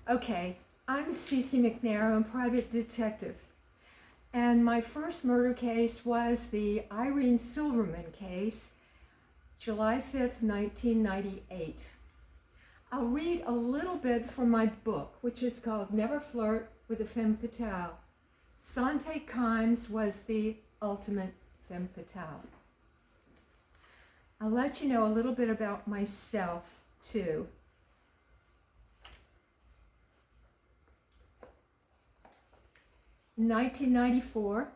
Okay, I'm Cici McNair. I'm a private detective. And my first murder case was the Irene Silverman case, July 5th, 1998. I'll read a little bit from my book, which is called Never Flirt with a Femme Fatale. Sante Kimes was the ultimate femme fatale. I'll let you know a little bit about myself, too. In 1994,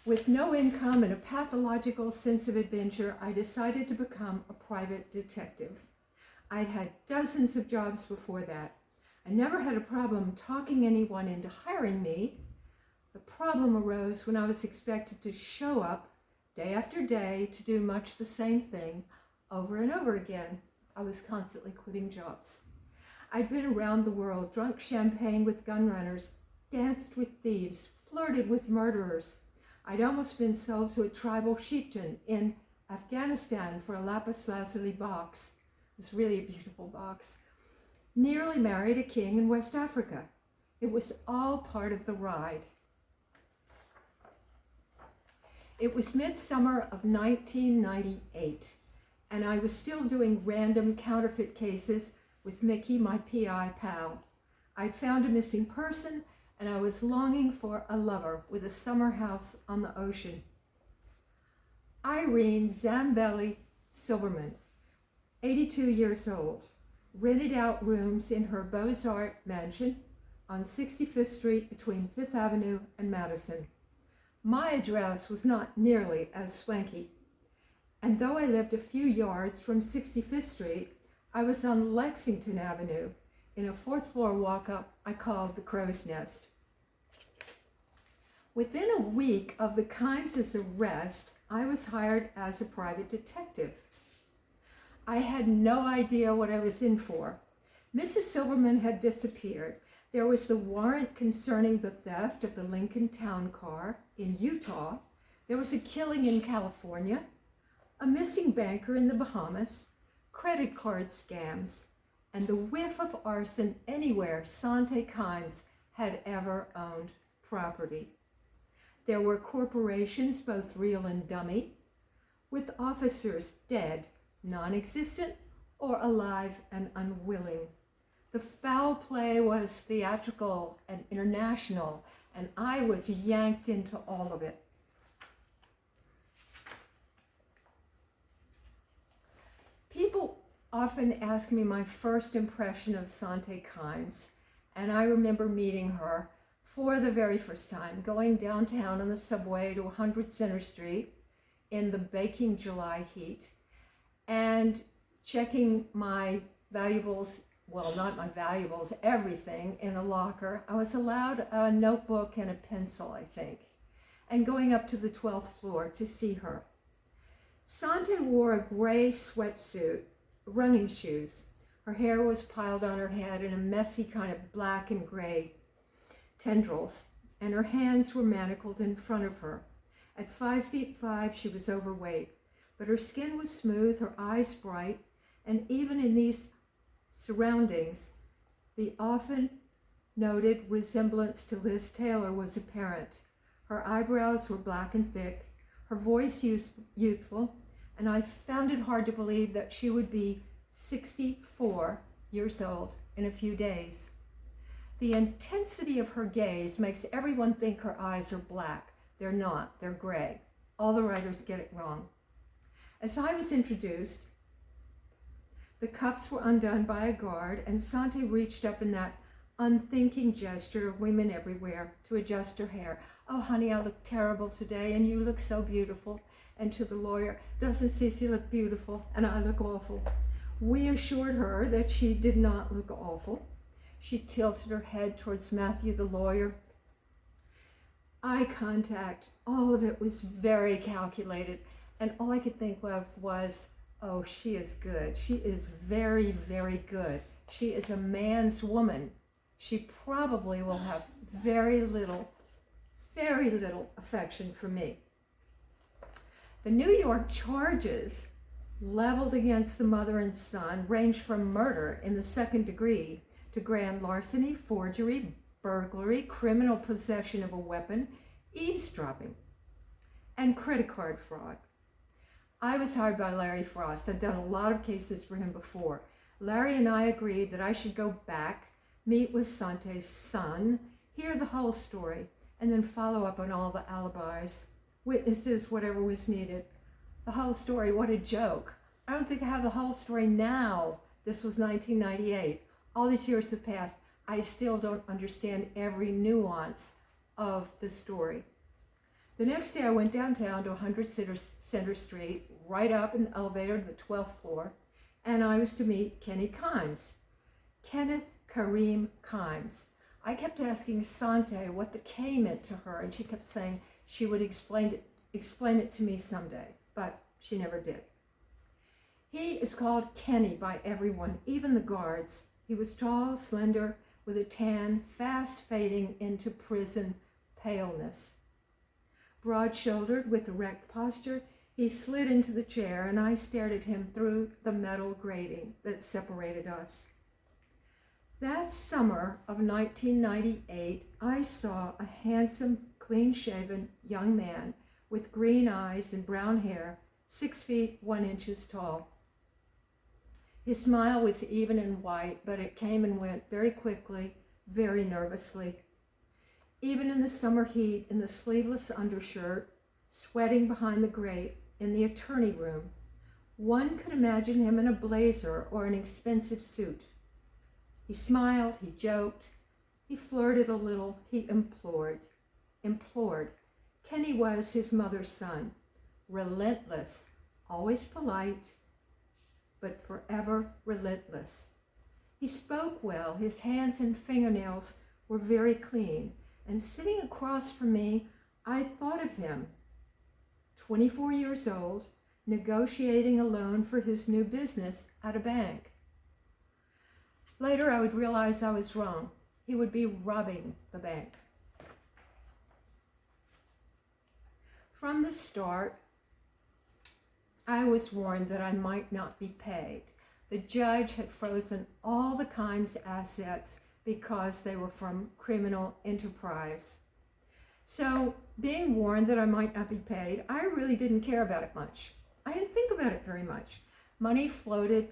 with no income and a pathological sense of adventure, I decided to become a private detective. I'd had dozens of jobs before that. I never had a problem talking anyone into hiring me. The problem arose when I was expected to show up day after day to do much the same thing over and over again. I was constantly quitting jobs. I'd been around the world, drunk champagne with gun runners, danced with thieves, flirted with murderers. I'd almost been sold to a tribal chieftain in Afghanistan for a lapis lazuli box. It was really a beautiful box. Nearly married a king in West Africa. It was all part of the ride. It was midsummer of 1998, and I was still doing random counterfeit cases with Mickey, my PI pal. I'd found a missing person, and I was longing for a lover with a summer house on the ocean. Irene Zambelli Silverman, 82 years old, rented out rooms in her Beaux-Arts mansion on 65th Street between 5th Avenue and Madison. My address was not nearly as swanky, and though I lived a few yards from 65th Street, I was on Lexington Avenue in a fourth-floor walk-up I called the Crow's Nest. Within a week of the Kimes' arrest, I was hired as a private detective. I had no idea what I was in for. Mrs. Silverman had disappeared. There was the warrant concerning the theft of the Lincoln Town Car in Utah. There was a killing in California, a missing banker in the Bahamas, credit card scams, and the whiff of arson anywhere Sante Kimes had ever owned property. There were corporations, both real and dummy, with officers dead, non-existent, or alive and unwilling. The foul play was theatrical and international, and I was yanked into all of it. People often ask me my first impression of Sante Kimes, and I remember meeting her for the very first time, going downtown on the subway to 100 Center Street in the baking July heat, and checking my valuables, well, not my valuables, everything in a locker. I was allowed a notebook and a pencil, I think, and going up to the 12th floor to see her. Sante wore a gray sweatsuit, running shoes. Her hair was piled on her head in a messy kind of black and gray tendrils, and her hands were manacled in front of her. At 5'5", she was overweight, but her skin was smooth, her eyes bright, and even in these surroundings, the often noted resemblance to Liz Taylor was apparent. Her eyebrows were black and thick, her voice youthful, and I found it hard to believe that she would be 64 years old in a few days. The intensity of her gaze makes everyone think her eyes are black. They're not, they're gray. All the writers get it wrong. As I was introduced, the cuffs were undone by a guard, and Sante reached up in that unthinking gesture of women everywhere to adjust her hair. "Oh, honey, I look terrible today, and you look so beautiful." And to the lawyer, "Doesn't Cici look beautiful? And I look awful." We assured her that she did not look awful. She tilted her head towards Matthew, the lawyer. Eye contact, all of it was very calculated, and all I could think of was, oh, she is good. She is very, very good. She is a man's woman. She probably will have very little affection for me. The New York charges leveled against the mother and son ranged from murder in the second degree to grand larceny, forgery, burglary, criminal possession of a weapon, eavesdropping, and credit card fraud. I was hired by Larry Frost. I'd done a lot of cases for him before. Larry and I agreed that I should go back, meet with Sante's son, hear the whole story, and then follow up on all the alibis, witnesses, whatever was needed. The whole story, what a joke. I don't think I have the whole story now. This was 1998. All these years have passed. I still don't understand every nuance of the story. The next day I went downtown to 100 Center Street, right up in the elevator to the 12th floor, and I was to meet Kenneth Kareem Kimes. I kept asking Sante what the K meant to her, and she kept saying she would explain it to me someday, but she never did. He is called Kenny by everyone, even the guards. He was tall, slender, with a tan, fast fading into prison paleness. Broad-shouldered, with erect posture, he slid into the chair, and I stared at him through the metal grating that separated us. That summer of 1998, I saw a handsome, clean-shaven young man with green eyes and brown hair, 6 feet 1 inch tall. His smile was even and white, but it came and went very quickly, very nervously. Even in the summer heat, in the sleeveless undershirt, sweating behind the grate in the attorney room, one could imagine him in a blazer or an expensive suit. He smiled, he joked, he flirted a little, he implored. Kenny was his mother's son, relentless, always polite, but forever relentless. He spoke well, his hands and fingernails were very clean, and sitting across from me, I thought of him, 24 years old, negotiating a loan for his new business at a bank. Later, I would realize I was wrong. He would be robbing the bank. From the start, I was warned that I might not be paid. The judge had frozen all the Kimes assets because they were from criminal enterprise. So, being warned that I might not be paid, I really didn't care about it much. I didn't think about it very much. Money floated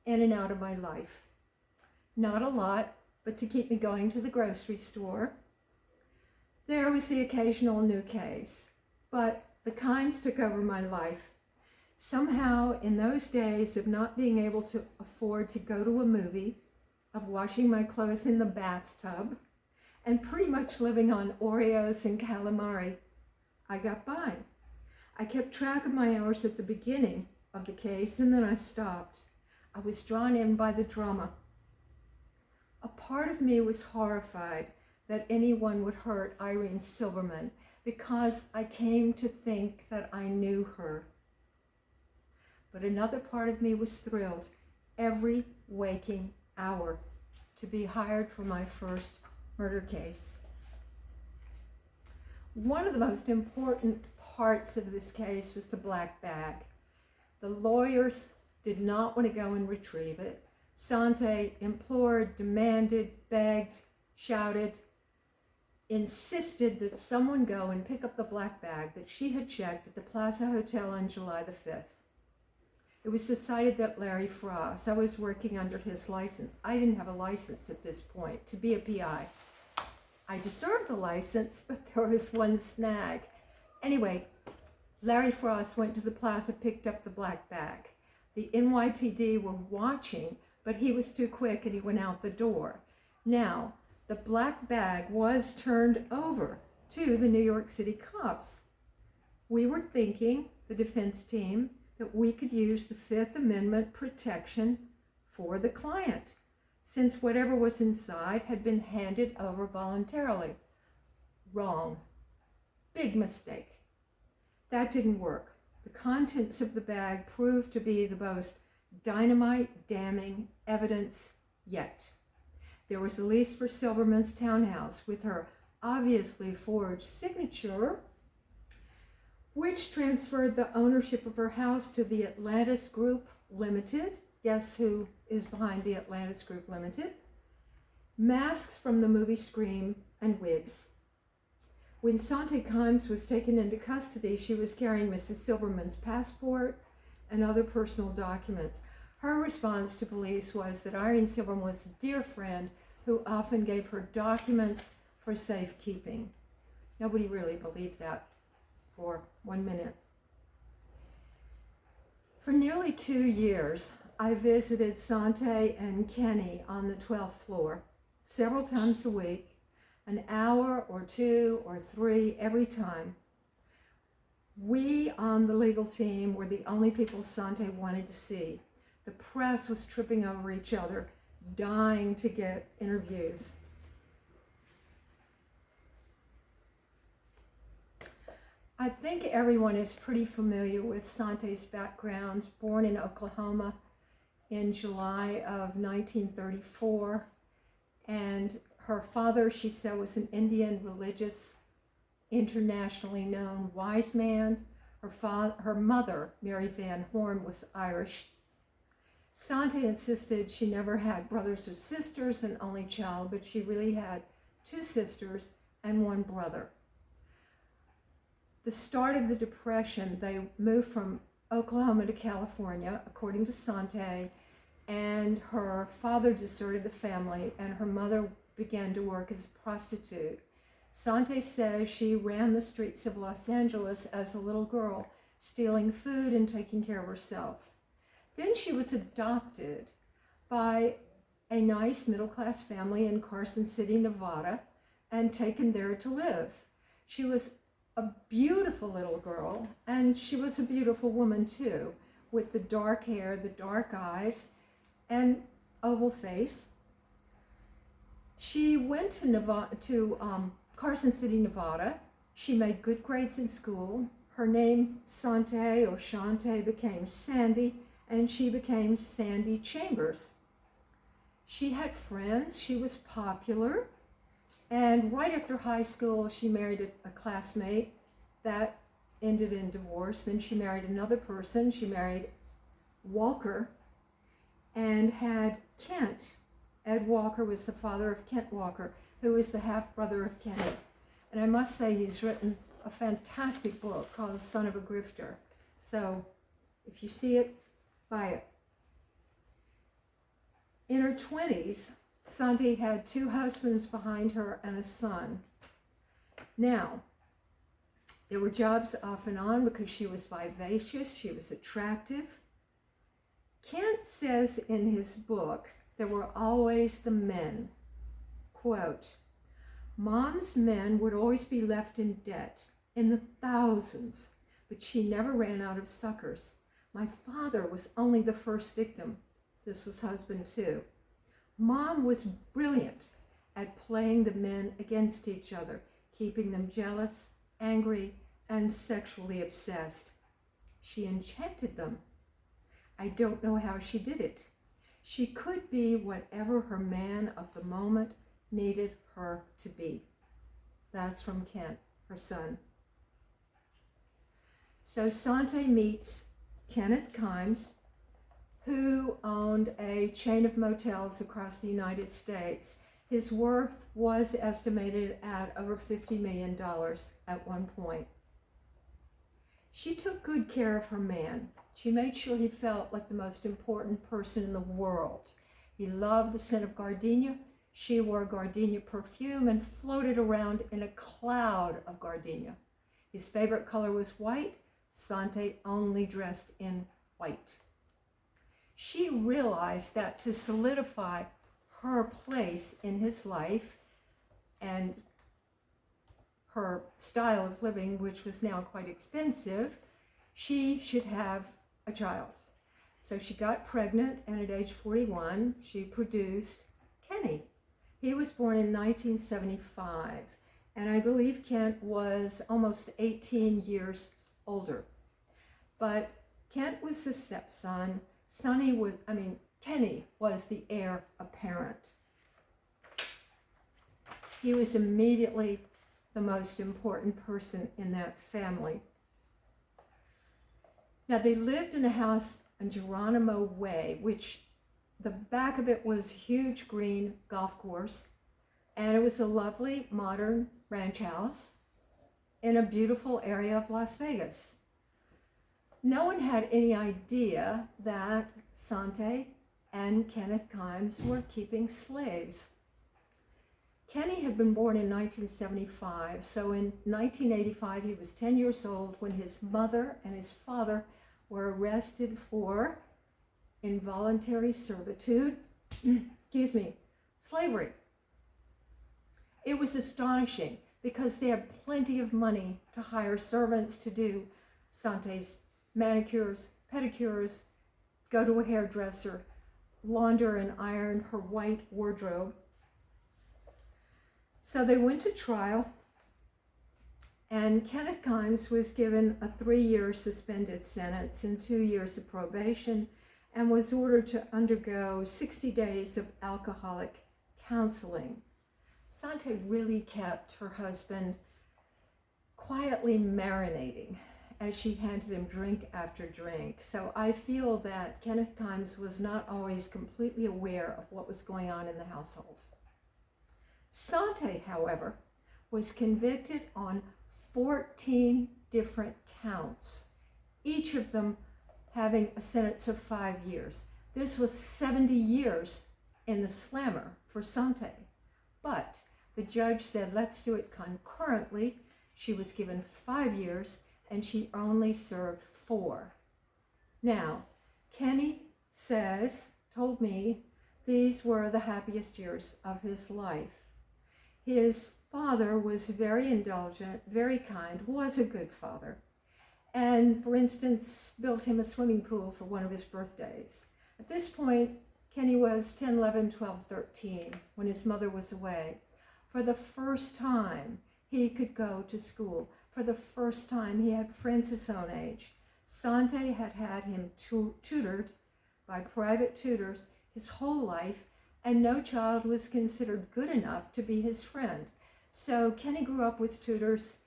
in and out of my life. Not a lot, but to keep me going to the grocery store. There was the occasional new case, but the Kimes took over my life. Somehow, in those days of not being able to afford to go to a movie, of washing my clothes in the bathtub, and pretty much living on Oreos and calamari, I got by. I kept track of my hours at the beginning of the case, and then I stopped. I was drawn in by the drama. A part of me was horrified that anyone would hurt Irene Silverman because I came to think that I knew her. But another part of me was thrilled every waking hour to be hired for my first murder case. One of the most important parts of this case was the black bag. The lawyers did not want to go and retrieve it. Sante implored, demanded, begged, shouted, insisted that someone go and pick up the black bag that she had checked at the Plaza Hotel on July the 5th. It was decided that Larry Frost, I was working under his license. I didn't have a license at this point to be a PI. I deserved the license, but there was one snag. Anyway, Larry Frost went to the plaza, picked up the black bag. The NYPD were watching, but he was too quick and he went out the door. Now, the black bag was turned over to the New York City cops. We were thinking, the defense team, that we could use the Fifth Amendment protection for the client, since whatever was inside had been handed over voluntarily. Wrong. Big mistake. That didn't work. The contents of the bag proved to be the most dynamite-damning evidence yet. There was a lease for Silverman's townhouse with her obviously forged signature, which transferred the ownership of her house to the Atlantis Group Limited. Guess who is behind the Atlantis Group Limited? Masks from the movie Scream and wigs. When Sante Kimes was taken into custody, she was carrying Mrs. Silverman's passport and other personal documents. Her response to police was that Irene Silverman was a dear friend who often gave her documents for safekeeping. Nobody really believed that for 1 minute. For nearly 2 years, I visited Sante and Kenny on the 12th floor several times a week, an hour or 2 or 3 every time. We on the legal team were the only people Sante wanted to see. The press was tripping over each other, dying to get interviews. I think everyone is pretty familiar with Sante's background. Born in Oklahoma in July of 1934, and her father, she said, was an Indian religious, internationally known wise man. Her mother, Mary Van Horn, was Irish. Sante insisted she never had brothers or sisters, an only child, but she really had 2 sisters and 1 brother. The start of the Depression, they moved from Oklahoma to California, according to Sante, and her father deserted the family, and her mother began to work as a prostitute. Sante says she ran the streets of Los Angeles as a little girl, stealing food and taking care of herself. Then she was adopted by a nice middle-class family in Carson City, Nevada, and taken there to live. She was a beautiful little girl, and she was a beautiful woman too, with the dark hair, the dark eyes, and oval face. She went to Carson City, Nevada. She made good grades in school. Her name, Sante or Shante, became Sandy, and she became Sandy Chambers. She had friends. She was popular. And right after high school, she married a classmate. That ended in divorce. Then she married another person. She married Walker and had Kent. Ed Walker was the father of Kent Walker, who is the half-brother of Kenny. And I must say he's written a fantastic book called The Son of a Grifter. So if you see it, buy it. In her 20s, Sante had 2 husbands behind her and a son. Now, there were jobs off and on because she was vivacious, she was attractive. Kent says in his book, there were always the men. Quote, Mom's men would always be left in debt, in the thousands, but she never ran out of suckers. My father was only the first victim. This was husband 2. Mom was brilliant at playing the men against each other, keeping them jealous, angry, and sexually obsessed. She enchanted them. I don't know how she did it. She could be whatever her man of the moment needed her to be. That's from Kent, her son. So Sante meets Kenneth Kimes, who owned a chain of motels across the United States. His worth was estimated at over $50 million at one point. She took good care of her man. She made sure he felt like the most important person in the world. He loved the scent of gardenia. She wore gardenia perfume and floated around in a cloud of gardenia. His favorite color was white. Sante only dressed in white. She realized that to solidify her place in his life and her style of living, which was now quite expensive, she should have a child. So she got pregnant, and at age 41, she produced Kenny. He was born in 1975, and I believe Kent was almost 18 years older. But Kent was the stepson. Kenny was the heir apparent. He was immediately the most important person in that family. Now, they lived in a house on Geronimo Way, which the back of it was a huge green golf course, and it was a lovely modern ranch house in a beautiful area of Las Vegas. No one had any idea that Sante and Kenneth Kimes were keeping slaves. Kenny had been born in 1975, so in 1985 he was 10 years old when his mother and his father were arrested for involuntary servitude, slavery. It was astonishing because they had plenty of money to hire servants to do Sante's manicures, pedicures, go to a hairdresser, launder and iron her white wardrobe. So they went to trial, and Kenneth Kimes was given a 3-year suspended sentence and 2 years of probation, and was ordered to undergo 60 days of alcoholic counseling. Sante really kept her husband quietly marinating as she handed him drink after drink. So I feel that Kenneth Kimes was not always completely aware of what was going on in the household. Sante, however, was convicted on 14 different counts, each of them having a sentence of 5 years. This was 70 years in the slammer for Sante. But the judge said, let's do it concurrently. She was given 5 years, and she only served 4. Now, Kenny told me these were the happiest years of his life. His father was very indulgent, very kind, was a good father, and, for instance, built him a swimming pool for one of his birthdays. At this point, Kenny was 10, 11, 12, 13 when his mother was away. For the first time, he could go to school. For the first time, he had friends his own age. Sante had had him tutored by private tutors his whole life, and no child was considered good enough to be his friend. So Kenny grew up with tutors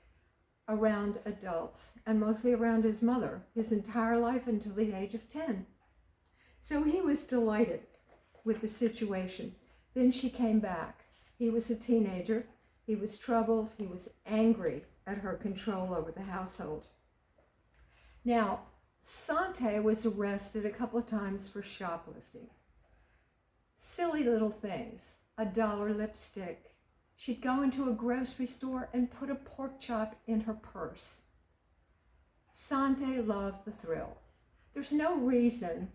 around adults, and mostly around his mother, his entire life until the age of 10. So he was delighted with the situation. Then she came back. He was a teenager. He was troubled. He was angry at her control over the household. Now, Sante was arrested a couple of times for shoplifting. Silly little things. $1 lipstick. She'd go into a grocery store and put a pork chop in her purse. Sante loved the thrill. There's no reason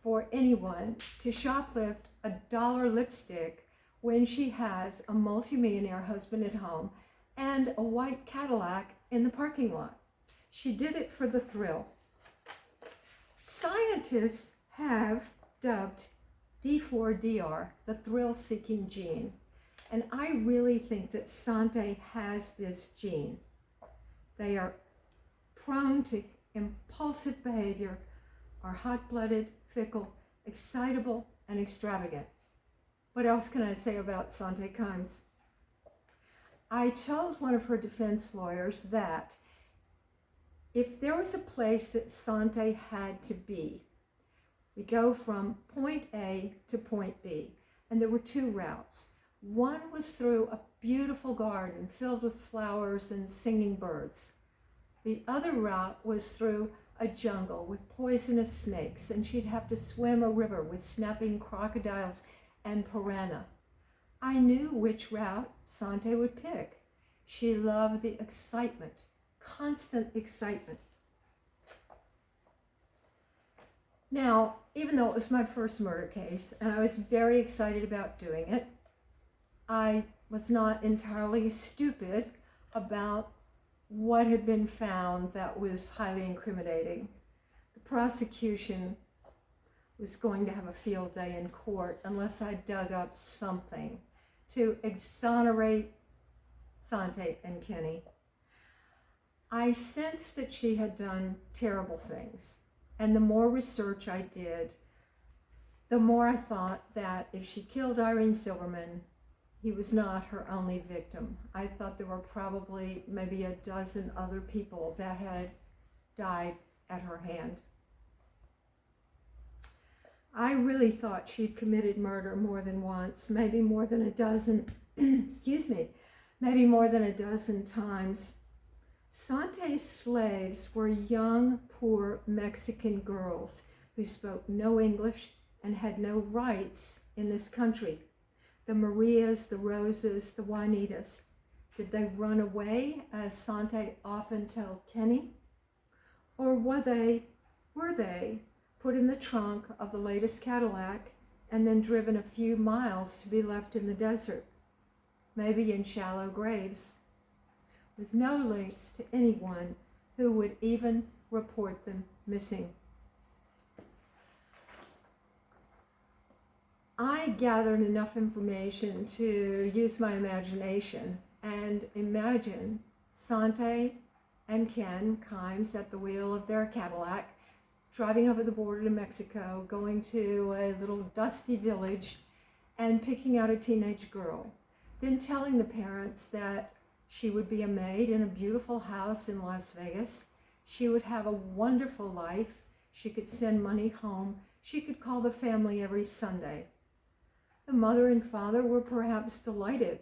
for anyone to shoplift $1 lipstick when she has a multimillionaire husband at home and a white Cadillac in the parking lot. She did it for the thrill. Scientists have dubbed D4DR the thrill-seeking gene. And I really think that Sante has this gene. They are prone to impulsive behavior, are hot-blooded, fickle, excitable, and extravagant. What else can I say about Sante Kimes? I told one of her defense lawyers that if there was a place that Sante had to be, we go from point A to point B, and there were 2 routes. One was through a beautiful garden filled with flowers and singing birds. The other route was through a jungle with poisonous snakes, and she'd have to swim a river with snapping crocodiles and piranha. I knew which route Sante would pick. She loved the excitement, constant excitement. Now, even though it was my first murder case, and I was very excited about doing it, I was not entirely stupid about what had been found that was highly incriminating. The prosecution was going to have a field day in court unless I dug up something to exonerate Sante and Kenny. I sensed that she had done terrible things, and the more research I did, the more I thought that if she killed Irene Silverman, he was not her only victim. I thought there were probably maybe a dozen other people that had died at her hand. I really thought she'd committed murder more than once, maybe more than a dozen, excuse me, maybe more than a dozen times. Sante's slaves were young, poor Mexican girls who spoke no English and had no rights in this country. The Marias, the Rosas, the Juanitas. Did they run away, as Sante often told Kenny? Or were they put in the trunk of the latest Cadillac and then driven a few miles to be left in the desert, maybe in shallow graves, with no links to anyone who would even report them missing? I gathered enough information to use my imagination and imagine Sante and Ken Kimes at the wheel of their Cadillac, driving over the border to Mexico, going to a little dusty village and picking out a teenage girl, then telling the parents that she would be a maid in a beautiful house in Las Vegas. She would have a wonderful life. She could send money home. She could call the family every Sunday. The mother and father were perhaps delighted.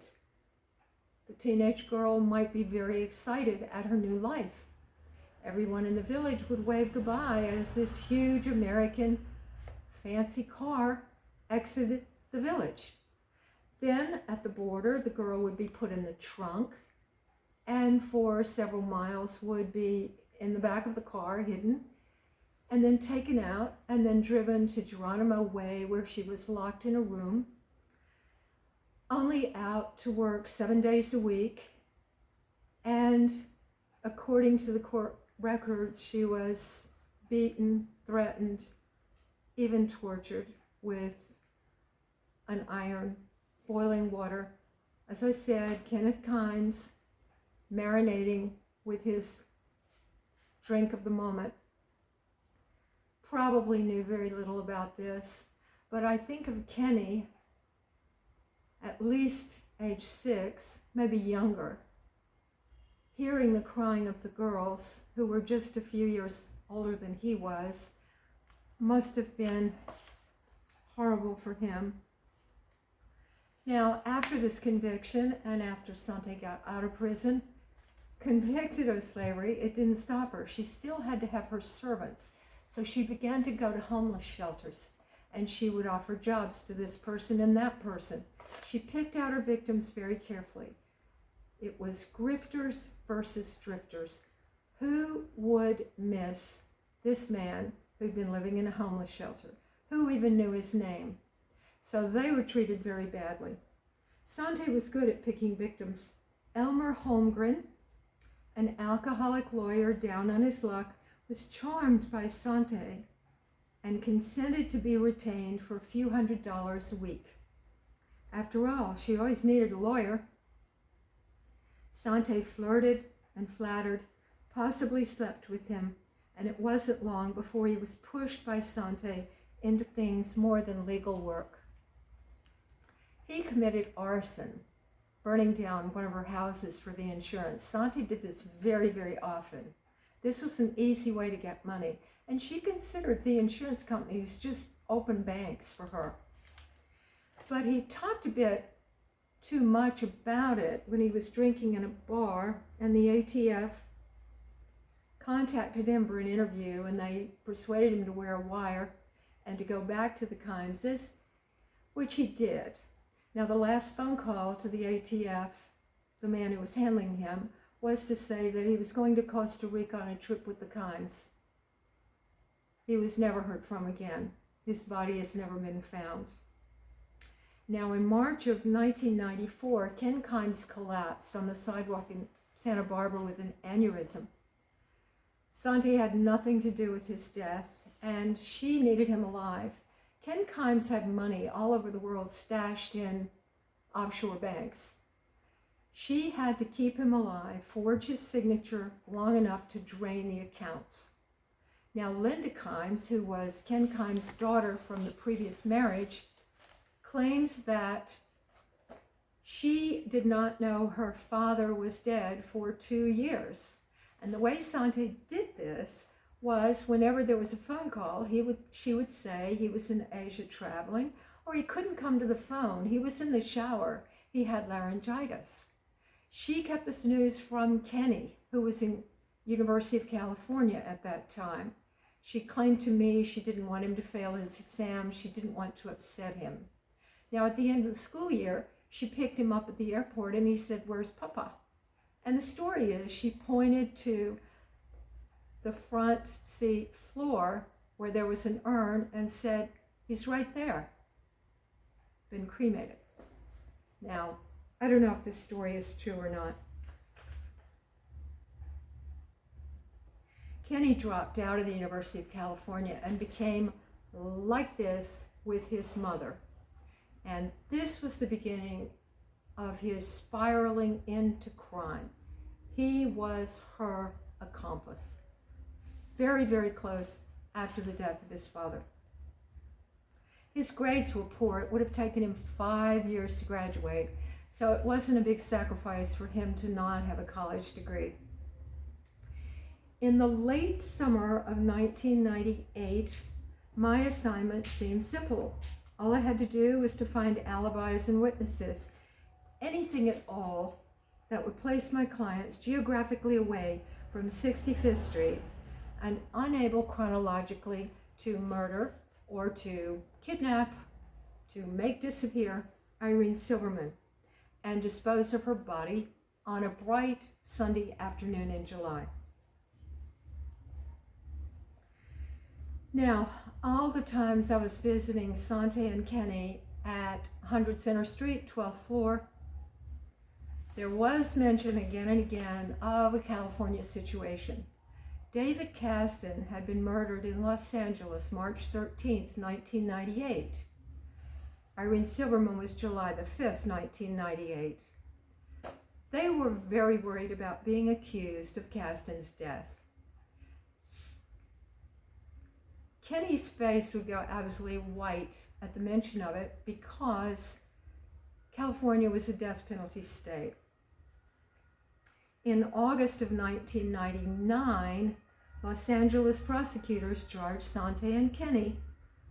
The teenage girl might be very excited at her new life. Everyone in the village would wave goodbye as this huge American fancy car exited the village. Then at the border, the girl would be put in the trunk and for several miles would be in the back of the car, hidden, and then taken out and then driven to Geronimo Way, where she was locked in a room, only out to work 7 days a week. And according to the court records, she was beaten, threatened, even tortured with an iron, boiling water. As I said, Kenneth Kimes marinating with his drink of the moment. Probably knew very little about this, but I think of Kenny, at least age 6, maybe younger, hearing the crying of the girls who were just a few years older than he was. Must have been horrible for him. Now, after this conviction and after Sante got out of prison, convicted of slavery, it didn't stop her. She still had to have her servants. So she began to go to homeless shelters, and she would offer jobs to this person and that person. She picked out her victims very carefully. It was grifters versus drifters. Who would miss this man who'd been living in a homeless shelter? Who even knew his name? So they were treated very badly. Sante was good at picking victims. Elmer Holmgren, an alcoholic lawyer down on his luck, was charmed by Sante and consented to be retained for a few $100s a week. After all, she always needed a lawyer. Sante flirted and flattered, possibly slept with him, and it wasn't long before he was pushed by Sante into things more than legal work. He committed arson, burning down one of her houses for the insurance. Sante did this very, very often. This was an easy way to get money, and she considered the insurance companies just open banks for her. But he talked a bit too much about it when he was drinking in a bar, and the ATF contacted him for an interview, and they persuaded him to wear a wire and to go back to the Kimeses, which he did. Now, the last phone call to the ATF, the man who was handling him, was to say that he was going to Costa Rica on a trip with the Kimes. He was never heard from again. His body has never been found. Now, in March of 1994, Ken Kimes collapsed on the sidewalk in Santa Barbara with an aneurysm. Sante had nothing to do with his death, and she needed him alive. Ken Kimes had money all over the world stashed in offshore banks. She had to keep him alive, forge his signature long enough to drain the accounts. Now, Linda Kimes, who was Ken Kimes' daughter from the previous marriage, claims that she did not know her father was dead for 2 years. And the way Sante did this was whenever there was a phone call, she would say he was in Asia traveling, or he couldn't come to the phone. He was in the shower. He had laryngitis. She kept this news from Kenny, who was in University of California at that time. She claimed to me she didn't want him to fail his exam. She didn't want to upset him. Now, at the end of the school year, she picked him up at the airport and he said, "Where's Papa?" And the story is she pointed to the front seat floor where there was an urn and said, "He's right there, been cremated." Now, I don't know if this story is true or not. Kenny dropped out of the University of California and became like this with his mother. And this was the beginning of his spiraling into crime. He was her accomplice. Very, very close after the death of his father. His grades were poor. It would have taken him 5 years to graduate, so it wasn't a big sacrifice for him to not have a college degree. In the late summer of 1998, my assignment seemed simple. All I had to do was to find alibis and witnesses, anything at all that would place my clients geographically away from 65th Street and unable chronologically to murder or to kidnap, to make disappear Irene Silverman and dispose of her body on a bright Sunday afternoon in July. Now, all the times I was visiting Sante and Kenny at 100 Center Street, 12th floor, there was mention again and again of a California situation. David Kasdan had been murdered in Los Angeles, March 13th, 1998. Irene Silverman was July the 5th, 1998. They were very worried about being accused of Kasdan's death. Kenny's face would go absolutely white at the mention of it because California was a death penalty state. In August of 1999, Los Angeles prosecutors charged Sante and Kenny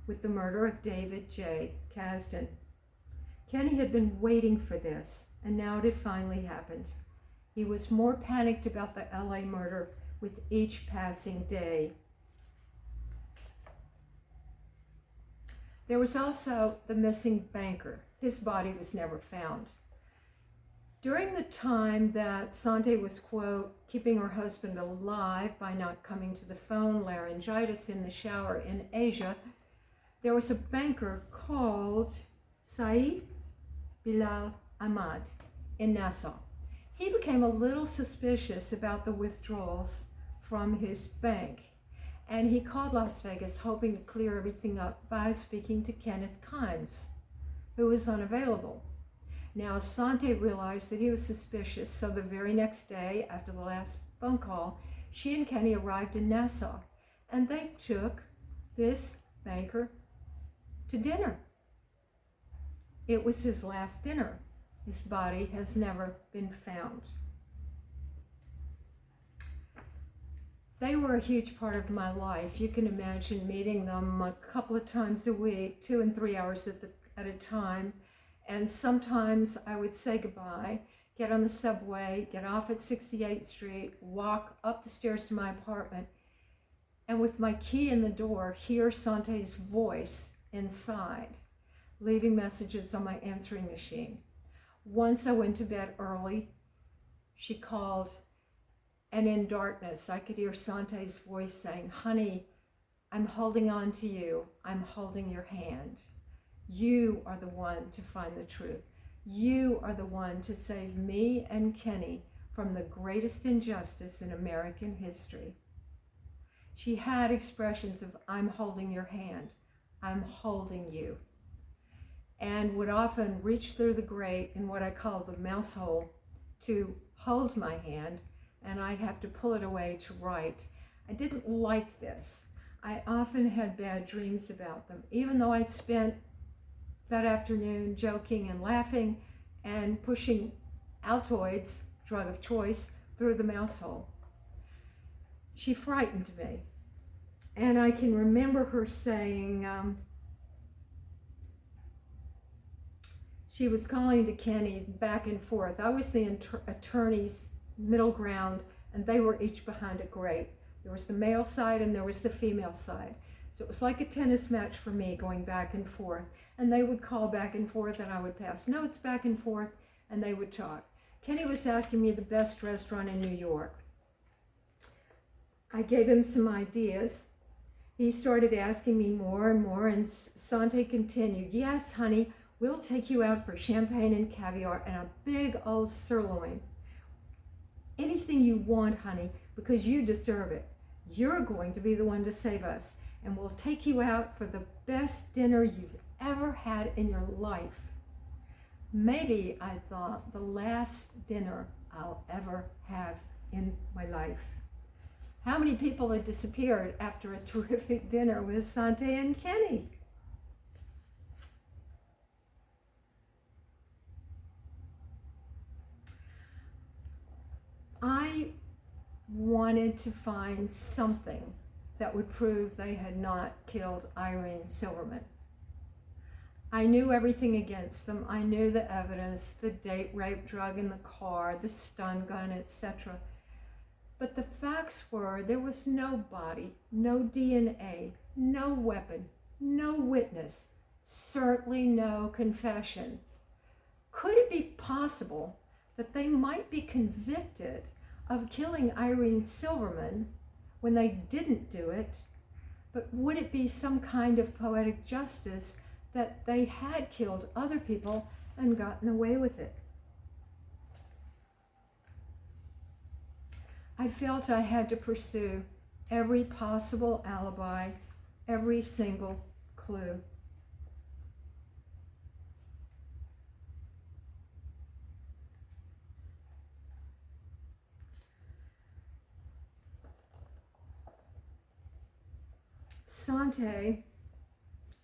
with the murder of David J. Kasdan. Kenny had been waiting for this, and now it had finally happened. He was more panicked about the LA murder with each passing day. There was also the missing banker. His body was never found. During the time that Sante was, quote, keeping her husband alive by not coming to the phone, laryngitis in the shower in Asia, there was a banker called Said Bilal Ahmad in Nassau. He became a little suspicious about the withdrawals from his bank, and he called Las Vegas hoping to clear everything up by speaking to Kenneth Kimes, who was unavailable. Now, Sante realized that he was suspicious, so the very next day, after the last phone call, she and Kenny arrived in Nassau, and they took this banker to dinner. It was his last dinner. His body has never been found. They were a huge part of my life. You can imagine meeting them a couple of times a week, 2 and 3 hours at a time. And sometimes I would say goodbye, get on the subway, get off at 68th Street, walk up the stairs to my apartment, and with my key in the door, hear Sante's voice inside, leaving messages on my answering machine. Once I went to bed early, she called, and in darkness, I could hear Sante's voice saying, "Honey, I'm holding on to you. I'm holding your hand. You are the one to find the truth. You are the one to save me and Kenny from the greatest injustice in American history." She had expressions of, "I'm holding your hand. I'm holding you," and would often reach through the grate in what I call the mouse hole to hold my hand, and I'd have to pull it away to write. I didn't like this. I often had bad dreams about them, even though I'd spent that afternoon joking and laughing and pushing Altoids, drug of choice, through the mouse hole. She frightened me. And I can remember her saying, she was calling to Kenny back and forth. I was the attorney's middle ground, and they were each behind a grate. There was the male side and there was the female side. So it was like a tennis match for me, going back and forth. And they would call back and forth, and I would pass notes back and forth, and they would talk. Kenny was asking me the best restaurant in New York. I gave him some ideas. He started asking me more and more, and Sante continued, yes, honey, we'll take you out for champagne and caviar and a big old sirloin. Anything you want, honey, because you deserve it. You're going to be the one to save us, and we'll take you out for the best dinner you've ever had in your life. Maybe, I thought, the last dinner I'll ever have in my life. How many people had disappeared after a terrific dinner with Sante and Kenny? I wanted to find something that would prove they had not killed Irene Silverman. I knew everything against them. I knew the evidence, the date rape drug in the car, the stun gun, etc. But the facts were there was no body, no DNA, no weapon, no witness, certainly no confession. Could it be possible that they might be convicted of killing Irene Silverman when they didn't do it? But would it be some kind of poetic justice that they had killed other people and gotten away with it? I felt I had to pursue every possible alibi, every single clue. Sante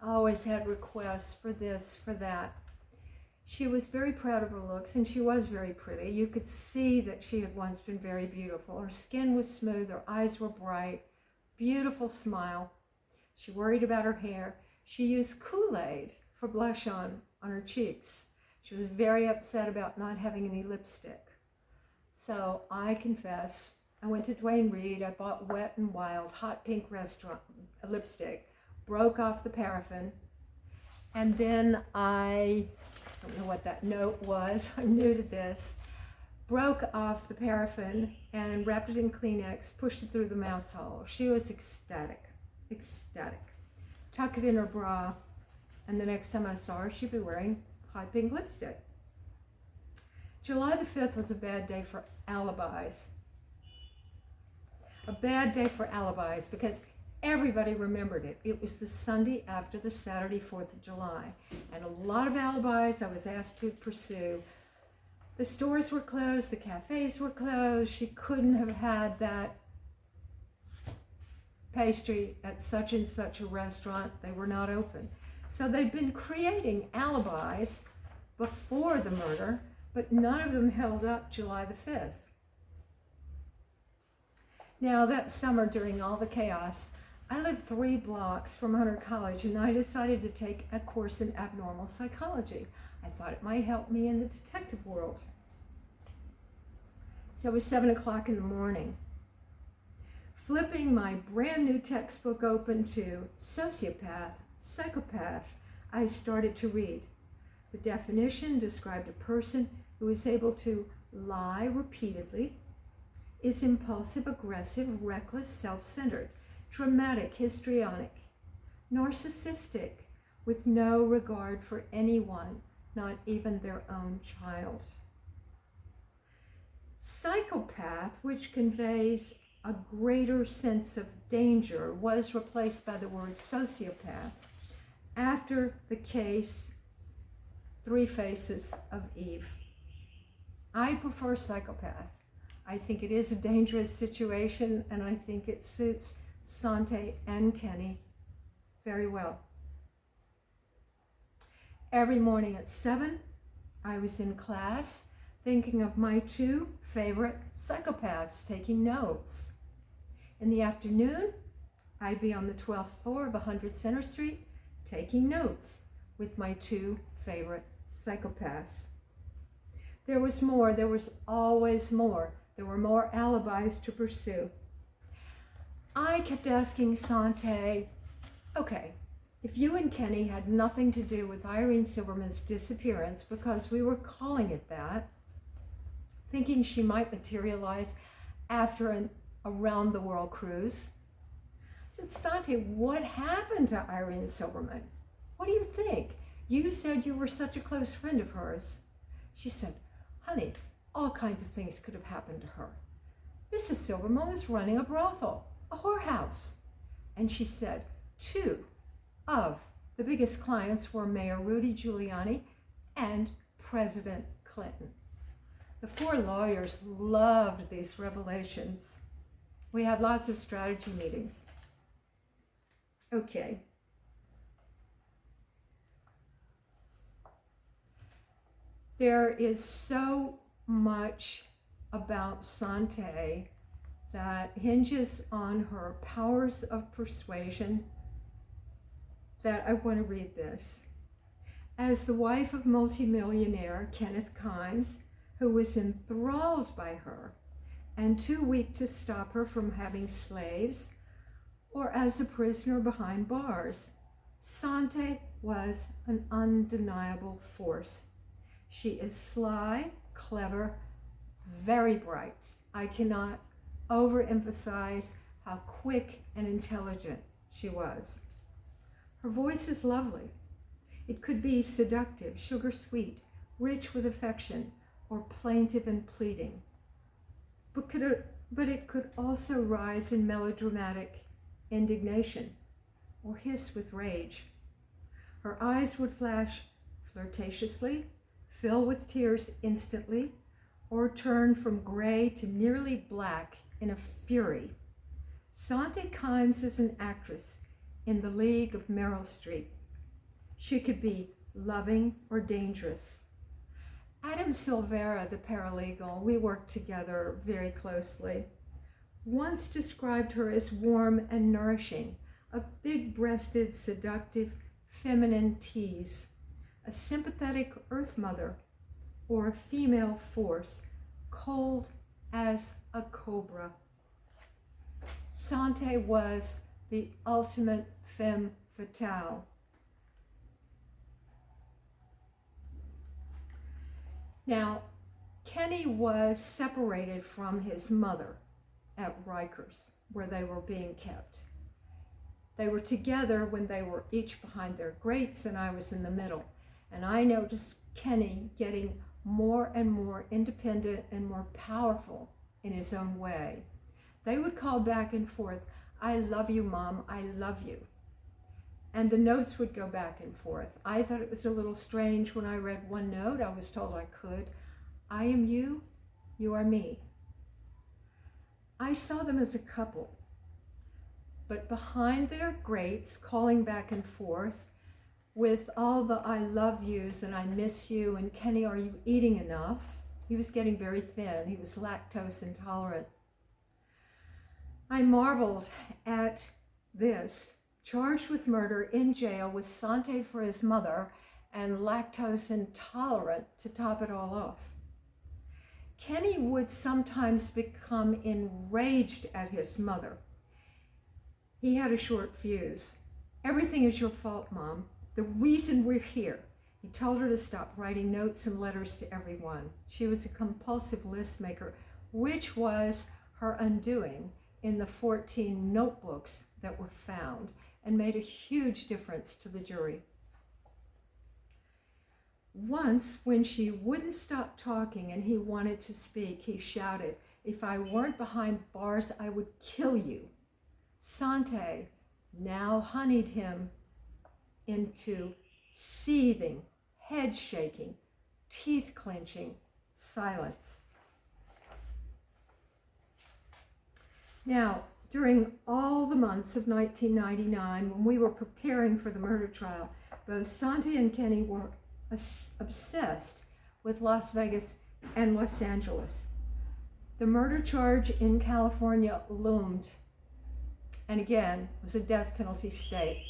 always had requests for this, for that. She was very proud of her looks, and she was very pretty. You could see that she had once been very beautiful. Her skin was smooth, her eyes were bright, beautiful smile. She worried about her hair. She used Kool-Aid for blush on her cheeks. She was very upset about not having any lipstick. So I confess, I went to Duane Reade. I bought Wet n Wild hot pink restaurant lipstick, broke off the paraffin, and then I don't know what that note was. I'm new to this. Broke off the paraffin and wrapped it in Kleenex, pushed it through the mouse hole. She was ecstatic, ecstatic. Tucked it in her bra, and the next time I saw her, she'd be wearing hot pink lipstick. July the 5th was a bad day for alibis. A bad day for alibis because everybody remembered it. It was the Sunday after the Saturday 4th of July, and a lot of alibis I was asked to pursue. The stores were closed, the cafes were closed. She couldn't have had that pastry at such and such a restaurant. They were not open. So they'd been creating alibis before the murder, but none of them held up July the 5th. Now, that summer, during all the chaos, I lived 3 blocks from Hunter College, and I decided to take a course in abnormal psychology. I thought it might help me in the detective world. So it was 7 o'clock in the morning. Flipping my brand new textbook open to sociopath, psychopath, I started to read. The definition described a person who is able to lie repeatedly, is impulsive, aggressive, reckless, self-centered, dramatic, histrionic, narcissistic, with no regard for anyone, not even their own child. Psychopath, which conveys a greater sense of danger, was replaced by the word sociopath after the case 3 Faces of Eve. I prefer psychopath. I think it is a dangerous situation, and I think it suits Sante and Kenny very well. Every morning at 7, I was in class thinking of my 2 favorite psychopaths, taking notes. In the afternoon, I'd be on the 12th floor of 100 Center Street taking notes with my two favorite psychopaths. There was more. There was always more. There were more alibis to pursue. I kept asking Sante, okay, if you and Kenny had nothing to do with Irene Silverman's disappearance, because we were calling it that, thinking she might materialize after an around-the-world cruise, I said, Sante, what happened to Irene Silverman? What do you think? You said you were such a close friend of hers. She said, honey, all kinds of things could have happened to her. Mrs. Silverman was running a brothel, a whorehouse. And she said, two of the biggest clients were Mayor Rudy Giuliani and President Clinton. The four lawyers loved these revelations. We had lots of strategy meetings. Okay. There is so much about Sante that hinges on her powers of persuasion that I want to read this. As the wife of multimillionaire Kenneth Kimes, who was enthralled by her and too weak to stop her from having slaves, or as a prisoner behind bars, Sante was an undeniable force. She is sly, clever, very bright. I cannot overemphasize how quick and intelligent she was. Her voice is lovely. It could be seductive, sugar sweet, rich with affection, or plaintive and pleading. But it could also rise in melodramatic indignation or hiss with rage. Her eyes would flash flirtatiously, fill with tears instantly, or turn from gray to nearly black in a fury. Sante Kimes is an actress in the league of Meryl Streep. She could be loving or dangerous. Adam Silvera, the paralegal, we worked together very closely, once described her as warm and nourishing, a big-breasted, seductive, feminine tease, a sympathetic earth mother, or a female force, cold as a cobra. Sante was the ultimate femme fatale. Now, Kenny was separated from his mother at Rikers, where they were being kept. They were together when they were each behind their grates, and I was in the middle. And I noticed Kenny getting more and more independent and more powerful in his own way. They would call back and forth, I love you, Mom, I love you. And the notes would go back and forth. I thought it was a little strange when I read one note. I was told I could. I am you, you are me. I saw them as a couple. But behind their grates, calling back and forth, with all the I love yous and I miss you and Kenny, are you eating enough? He was getting very thin. He was lactose intolerant. I marveled at this. Charged with murder in jail with Sante for his mother and lactose intolerant to top it all off. Kenny would sometimes become enraged at his mother. He had a short fuse. Everything is your fault, Mom. The reason we're here. He told her to stop writing notes and letters to everyone. She was a compulsive list maker, which was her undoing in the 14 notebooks that were found, and made a huge difference to the jury. Once, when she wouldn't stop talking and he wanted to speak, he shouted, if I weren't behind bars, I would kill you. Sante now honeyed him into seething, head-shaking, teeth-clenching silence. Now, during all the months of 1999, when we were preparing for the murder trial, both Sante and Kenny were obsessed with Las Vegas and Los Angeles. The murder charge in California loomed. and again, was a death penalty state.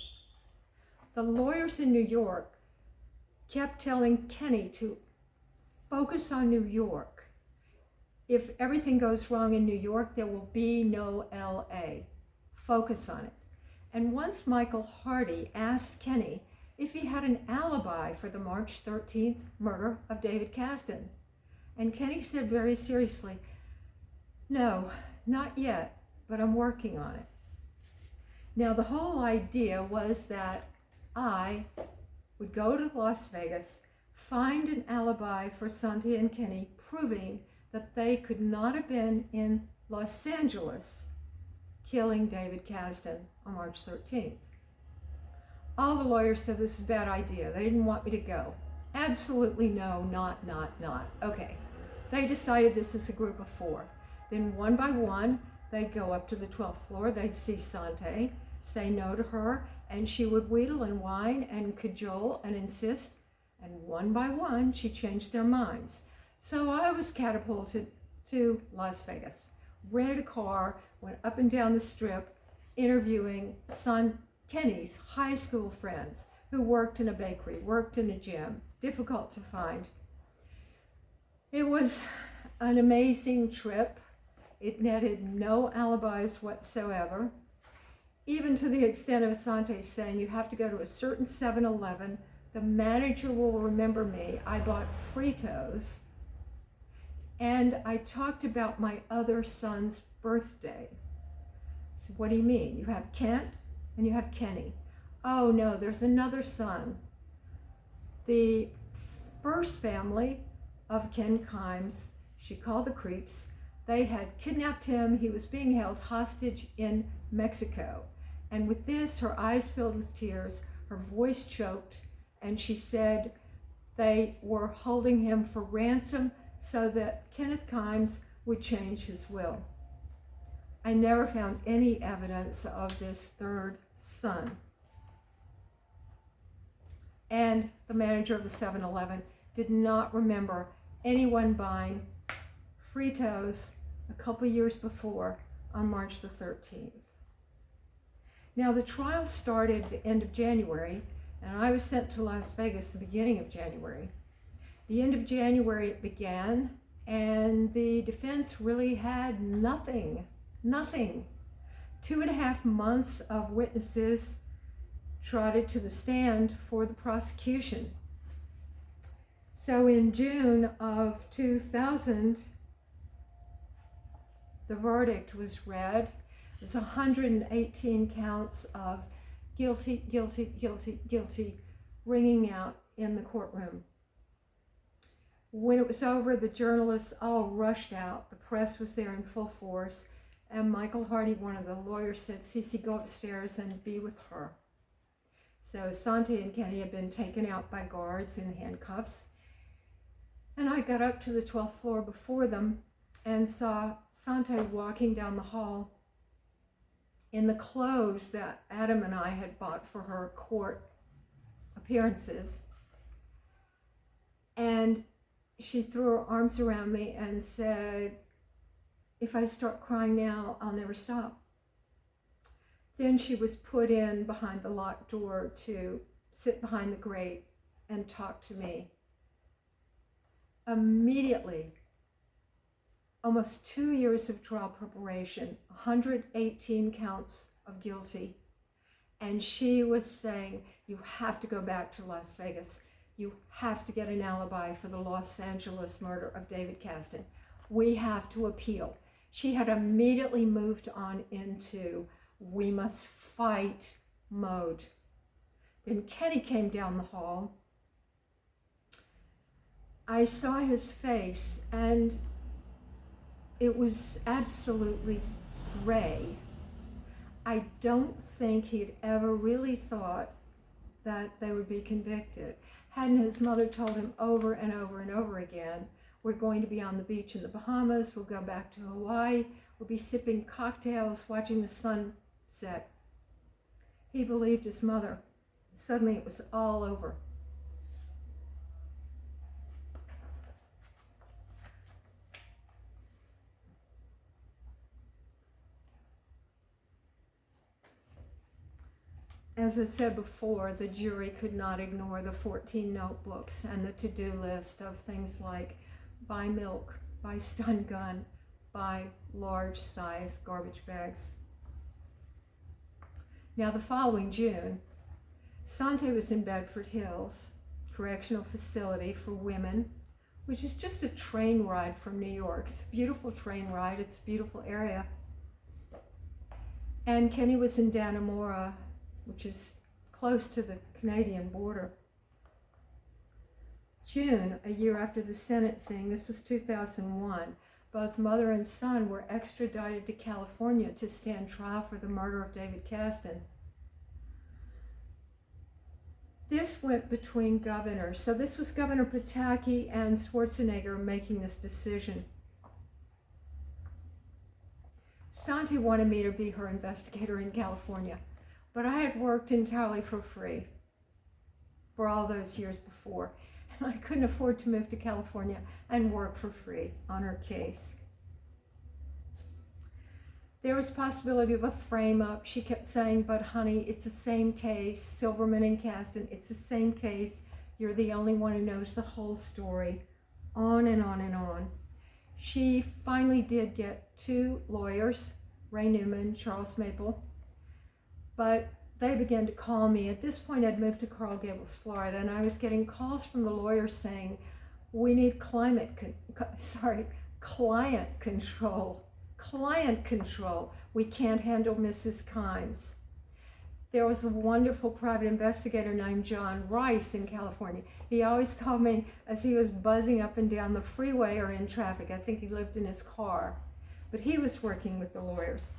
The lawyers in New York kept telling Kenny to focus on New York. If everything goes wrong in New York, there will be no LA. Focus on it. And once Michael Hardy asked Kenny if he had an alibi for the March 13th murder of David Kasdan. And Kenny said very seriously, "No, not yet, but I'm working on it." Now, the whole idea was that I would go to Las Vegas, find an alibi for Sante and Kenny, proving that they could not have been in Los Angeles killing David Kasdan on March 13th. All the lawyers said this is a bad idea. They didn't want me to go. Absolutely no, not. Okay. They decided this is a group of 4. Then one by one, they'd go up to the 12th floor. They'd see Sante, say no to her, and she would wheedle and whine and cajole and insist. And one by one, she changed their minds. So I was catapulted to Las Vegas, rented a car, went up and down the strip, interviewing Kenny's high school friends who worked in a bakery, worked in a gym, difficult to find. It was an amazing trip. It netted no alibis whatsoever, even to the extent of Sante saying, "You have to go to a certain 7-Eleven. The manager will remember me. I bought Fritos, and I talked about my other son's birthday." So what do you mean? You have Kent and you have Kenny. "Oh no, there's another son. The first family of Ken Kimes," she called the Creeks, "they had kidnapped him. He was being held hostage in Mexico." And with this, her eyes filled with tears, her voice choked, and she said they were holding him for ransom so that Kenneth Kimes would change his will. I never found any evidence of this third son. And the manager of the 7-Eleven did not remember anyone buying Fritos a couple years before on March the 13th. Now, the trial started the end of January, and I was sent to Las Vegas the beginning of January. The end of January it began, and the defense really had nothing. 2.5 months of witnesses trotted to the stand for the prosecution. So in June of 2000, the verdict was read. It was 118 counts of guilty, guilty, guilty, guilty, ringing out in the courtroom. When it was over, the journalists all rushed out. The press was there in full force, and Michael Hardy, one of the lawyers, said, "Cici, go upstairs and be with her." So Sante and Kenny had been taken out by guards in handcuffs, and I got up to the 12th floor before them and saw Sante walking down the hall in the clothes that Adam and I had bought for her court appearances. And she threw her arms around me and said, "If I start crying now, I'll never stop." Then she was put in behind the locked door to sit behind the grate and talk to me. Immediately, almost 2 years of trial preparation, 118 counts of guilty, and she was saying, "You have to go back to Las Vegas. You have to get an alibi for the Los Angeles murder of David Kasdan. We have to appeal." She had immediately moved on into we must fight mode. Then Kenny came down the hall. I saw his face, and it was absolutely gray. I don't think he'd ever really thought that they would be convicted. Hadn't his mother told him over and over and over again, "We're going to be on the beach in the Bahamas, we'll go back to Hawaii, we'll be sipping cocktails, watching the sun set." He believed his mother. Suddenly it was all over. as I said before, the jury could not ignore the 14 notebooks and the to-do list of things like buy milk, buy stun gun, buy large size garbage bags. Now the following June, Sante was in Bedford Hills Correctional Facility for Women, which is just a train ride from New York. It's a beautiful train ride. It's a beautiful area. And Kenny was in Dannemora, which is close to the Canadian border. June, a year after the sentencing, this was 2001, both mother and son were extradited to California to stand trial for the murder of David Kasten. This went between governors. So this was Governor Pataki and Schwarzenegger making this decision. Sante wanted me to be her investigator in California, but I had worked entirely for free for all those years before, and I couldn't afford to move to California and work for free on her case. There was possibility of a frame-up. She kept saying, but honey, it's the same case, Silverman and Kasten, it's the same case. You're the only one who knows the whole story. On and on and on. She finally did get 2 lawyers, Ray Newman, Charles Maple, but they began to call me. At this point, I'd moved to Coral Gables, Florida, and I was getting calls from the lawyers saying, we need client control. Client control. We can't handle Mrs. Kimes. There was a wonderful private investigator named John Rice in California. He always called me as he was buzzing up and down the freeway or in traffic. I think he lived in his car, but he was working with the lawyers.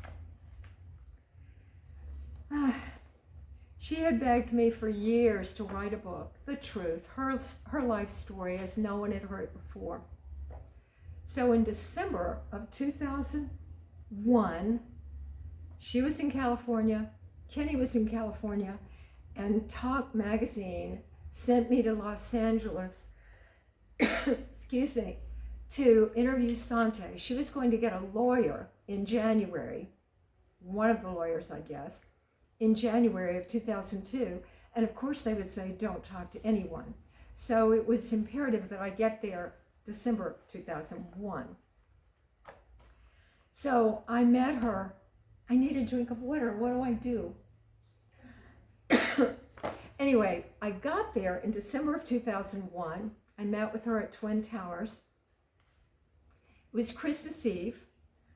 She had begged me for years to write a book, the truth, her life story as no one had heard it before. So in December of 2001, she was in California, Kenny was in California, and Talk Magazine sent me to Los Angeles, excuse me, to interview Sante. She was going to get a lawyer in January, one of the lawyers, I guess, in January of 2002. And of course they would say, don't talk to anyone. So it was imperative that I get there December 2001. So I met her. I need a drink of water. What do I do? Anyway, I got there in December of 2001. I met with her at Twin Towers. It was Christmas Eve.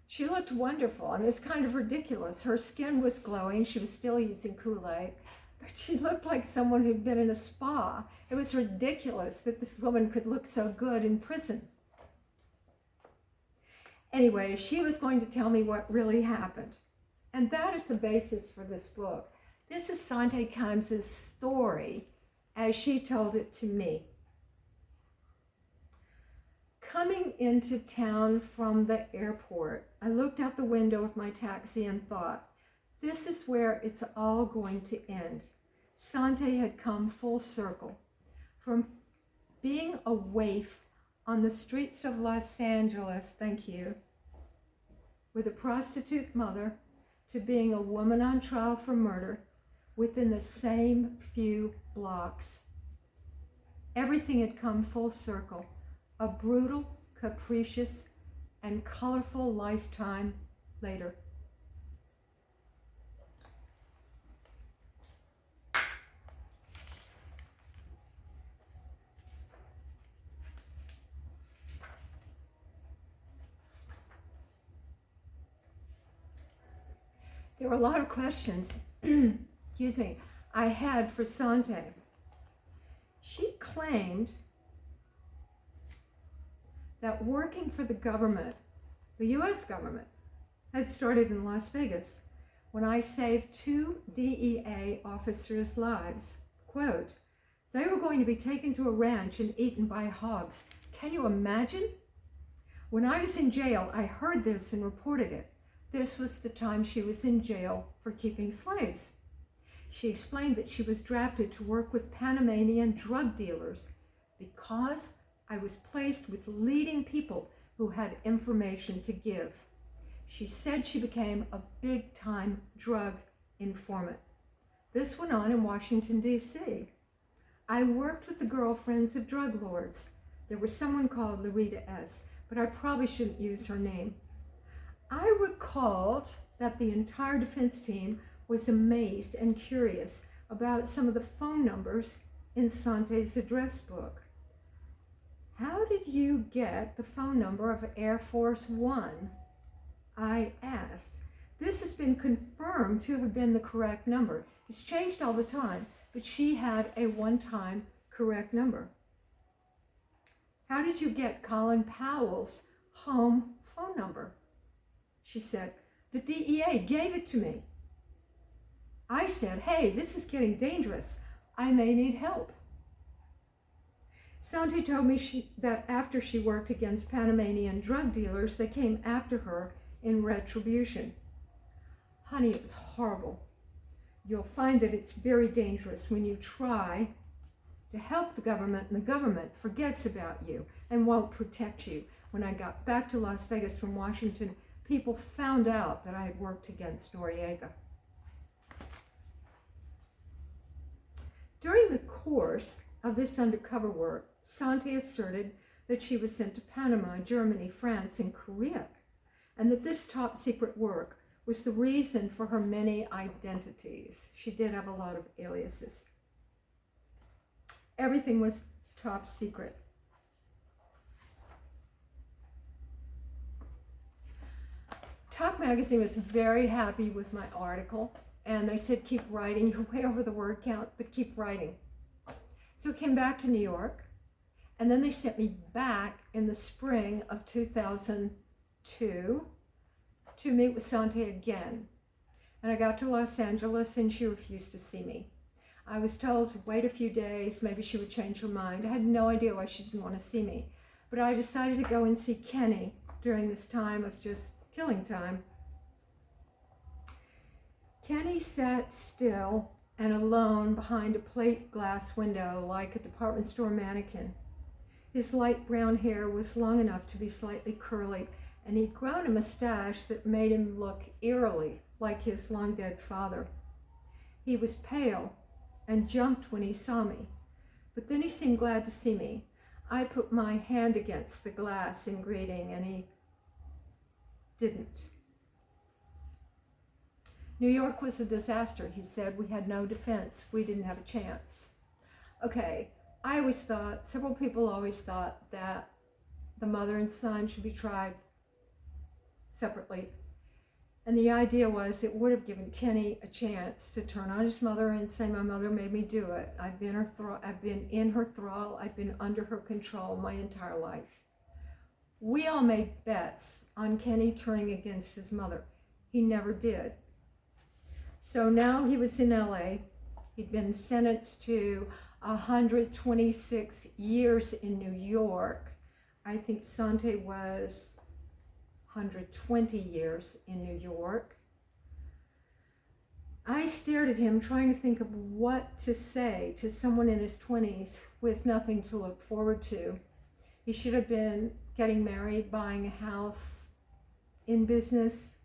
She looked wonderful. I mean, it was kind of ridiculous. Her skin was glowing. She was still using Kool-Aid, but she looked like someone who'd been in a spa. It was ridiculous that this woman could look so good in prison. Anyway, she was going to tell me what really happened. And that is the basis for this book. This is Sante Kimes' story as she told it to me. Coming into town from the airport, I looked out the window of my taxi and thought, this is where it's all going to end. Sante had come full circle. From being a waif on the streets of Los Angeles, thank you, with a prostitute mother, to being a woman on trial for murder within the same few blocks. Everything had come full circle. A brutal, capricious, and colorful lifetime later. There were a lot of questions, excuse me, I had for Sante. She claimed that working for the government, the US government, had started in Las Vegas when I saved 2 DEA officers' lives. Quote, they were going to be taken to a ranch and eaten by hogs. Can you imagine? When I was in jail, I heard this and reported it. This was the time she was in jail for keeping slaves. She explained that she was drafted to work with Panamanian drug dealers because I was placed with leading people who had information to give. She said she became a big-time drug informant. This went on in Washington, D.C. I worked with the girlfriends of drug lords. There was someone called Loretta S., but I probably shouldn't use her name. I recalled that the entire defense team was amazed and curious about some of the phone numbers in Sante's address book. "How did you get the phone number of Air Force One?" I asked. This has been confirmed to have been the correct number. It's changed all the time, but she had a one-time correct number. "How did you get Colin Powell's home phone number?" She said, "The DEA gave it to me." I said, "Hey, this is getting dangerous. I may need help." Sante told me that after she worked against Panamanian drug dealers, they came after her in retribution. Honey, it was horrible. You'll find that it's very dangerous when you try to help the government and the government forgets about you and won't protect you. When I got back to Las Vegas from Washington, people found out that I had worked against Noriega. During the course of this undercover work, Sante asserted that she was sent to Panama, Germany, France, and Korea, and that this top secret work was the reason for her many identities. She did have a lot of aliases. Everything was top secret. Talk Magazine was very happy with my article, and they said, "Keep writing. You're way over the word count, but keep writing." So I came back to New York, and then they sent me back in the spring of 2002 to meet with Sante again. And I got to Los Angeles, and she refused to see me. I was told to wait a few days, maybe she would change her mind. I had no idea why she didn't want to see me. But I decided to go and see Kenny during this time of just killing time. Kenny sat still and alone behind a plate glass window like a department store mannequin. His light brown hair was long enough to be slightly curly, and he'd grown a mustache that made him look eerily like his long-dead father. He was pale and jumped when he saw me, but then he seemed glad to see me. I put my hand against the glass in greeting, and he didn't. "New York was a disaster," he said. "We had no defense. We didn't have a chance." Okay, I always thought, several people always thought that the mother and son should be tried separately. And the idea was it would have given Kenny a chance to turn on his mother and say, "My mother made me do it. I've been in her thrall. I've been under her control my entire life." We all made bets on Kenny turning against his mother. He never did. So now he was in LA. He'd been sentenced to 126 years in New York. I think Sante was 120 years in New York. I stared at him, trying to think of what to say to someone in his 20s with nothing to look forward to. He should have been getting married, buying a house, in business,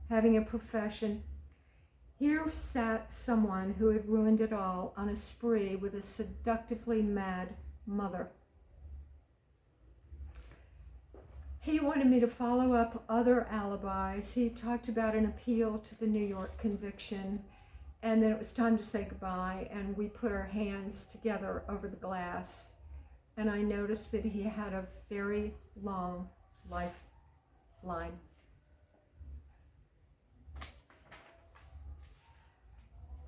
having a profession. Here sat someone who had ruined it all on a spree with a seductively mad mother. He wanted me to follow up other alibis. He talked about an appeal to the New York conviction, and then it was time to say goodbye, and we put our hands together over the glass, and I noticed that he had a very long lifeline.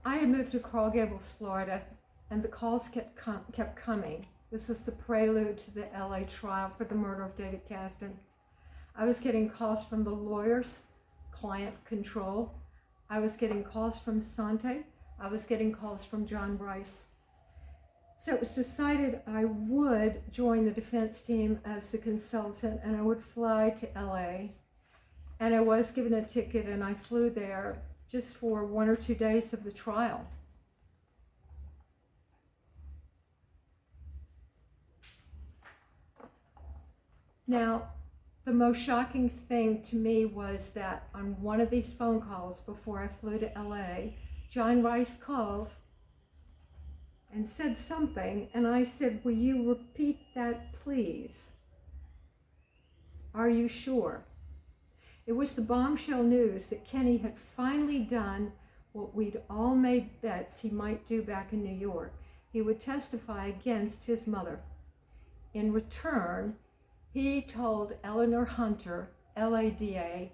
I had moved to Coral Gables, Florida, and the calls kept coming. This was the prelude to the LA trial for the murder of David Kasdan. I was getting calls from the lawyers, client control. I was getting calls from Sante. I was getting calls from John Bryce. So it was decided I would join the defense team as the consultant, and I would fly to LA. And I was given a ticket, and I flew there just for 1 or 2 days of the trial. Now, the most shocking thing to me was that on one of these phone calls before I flew to LA, John Rice called and said something, and I said, "Will you repeat that, please? Are you sure?" It was the bombshell news that Kenny had finally done what we'd all made bets he might do back in New York. He would testify against his mother. In return, he told Eleanor Hunter, LADA,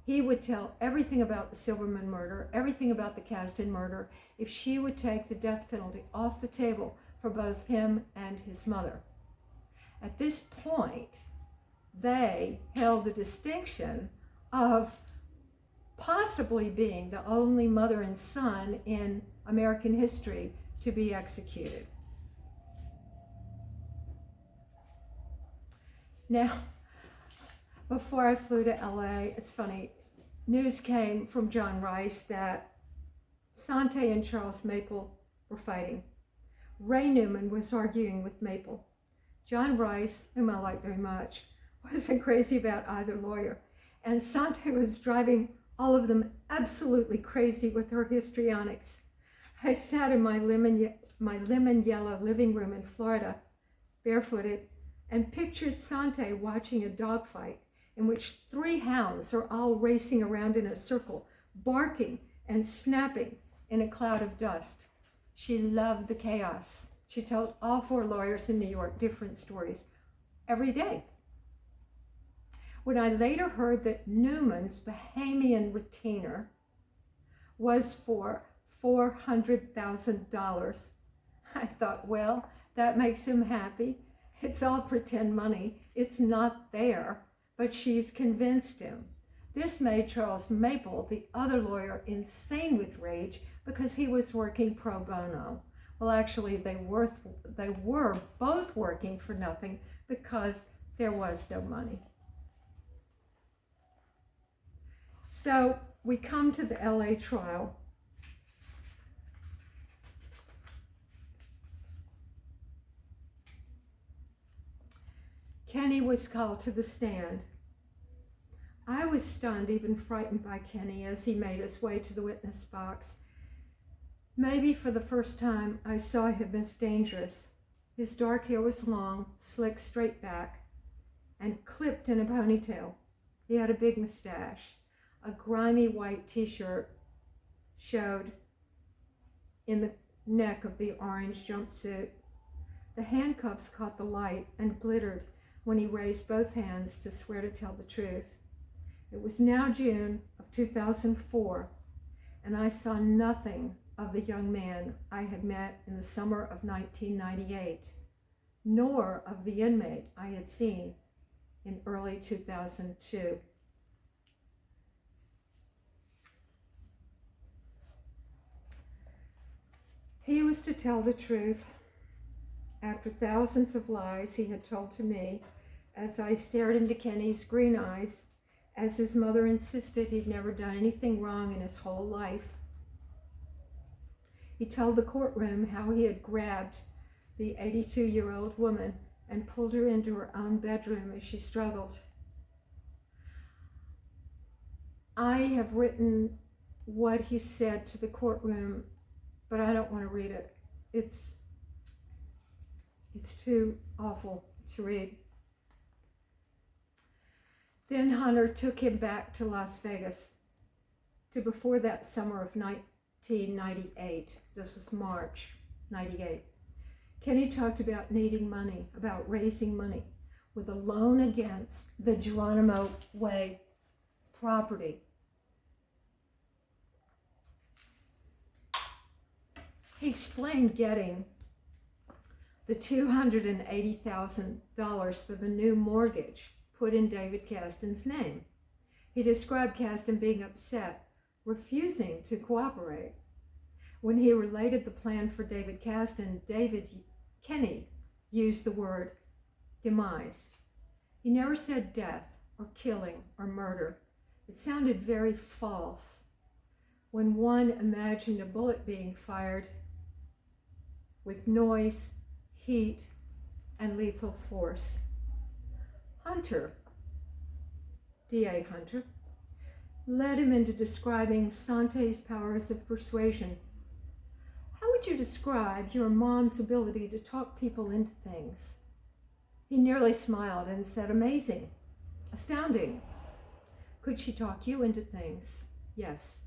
he would tell everything about the Silverman murder, everything about the Kasdan murder, if she would take the death penalty off the table for both him and his mother. At this point, they held the distinction of possibly being the only mother and son in American history to be executed. Now, before I flew to LA, it's funny, news came from John Rice that Sante and Charles Maple were fighting. Ray Newman was arguing with Maple. John Rice, whom I like very much, wasn't crazy about either lawyer. And Sante was driving all of them absolutely crazy with her histrionics. I sat in my lemon yellow living room in Florida, barefooted, and pictured Sante watching a dogfight in which 3 hounds are all racing around in a circle, barking and snapping in a cloud of dust. She loved the chaos. She told all 4 lawyers in New York different stories every day. When I later heard that Newman's Bahamian retainer was for $400,000, I thought, well, that makes him happy. It's all pretend money. It's not there, but she's convinced him. This made Charles Maple, the other lawyer, insane with rage because he was working pro bono. Well, actually, they were both working for nothing because there was no money. So we come to the LA trial. Kenny was called to the stand. I was stunned, even frightened by Kenny as he made his way to the witness box. Maybe for the first time, I saw him as dangerous. His dark hair was long, slicked straight back, and clipped in a ponytail. He had a big mustache. A grimy white t-shirt showed in the neck of the orange jumpsuit. The handcuffs caught the light and glittered when he raised both hands to swear to tell the truth. It was now June of 2004, and I saw nothing of the young man I had met in the summer of 1998, nor of the inmate I had seen in early 2002. He was to tell the truth after thousands of lies he had told to me as I stared into Kenny's green eyes, as his mother insisted he'd never done anything wrong in his whole life. He told the courtroom how he had grabbed the 82-year-old woman and pulled her into her own bedroom as she struggled. I have written what he said to the courtroom, but I don't want to read it. It's too awful to read. Then Hunter took him back to Las Vegas, to before that summer of 1998. This was March 98. Kenny talked about needing money, about raising money, with a loan against the Geronimo Way property. He explained getting the $280,000 for the new mortgage put in David Kasdan's name. He described Kasdan being upset, refusing to cooperate. When he related the plan for David Kasdan, Kenny used the word demise. He never said death or killing or murder. It sounded very false. When one imagined a bullet being fired with noise, heat, and lethal force. Hunter, D.A. Hunter, led him into describing Sante's powers of persuasion. How would you describe your mom's ability to talk people into things? He nearly smiled and said, amazing, astounding. Could she talk you into things? Yes.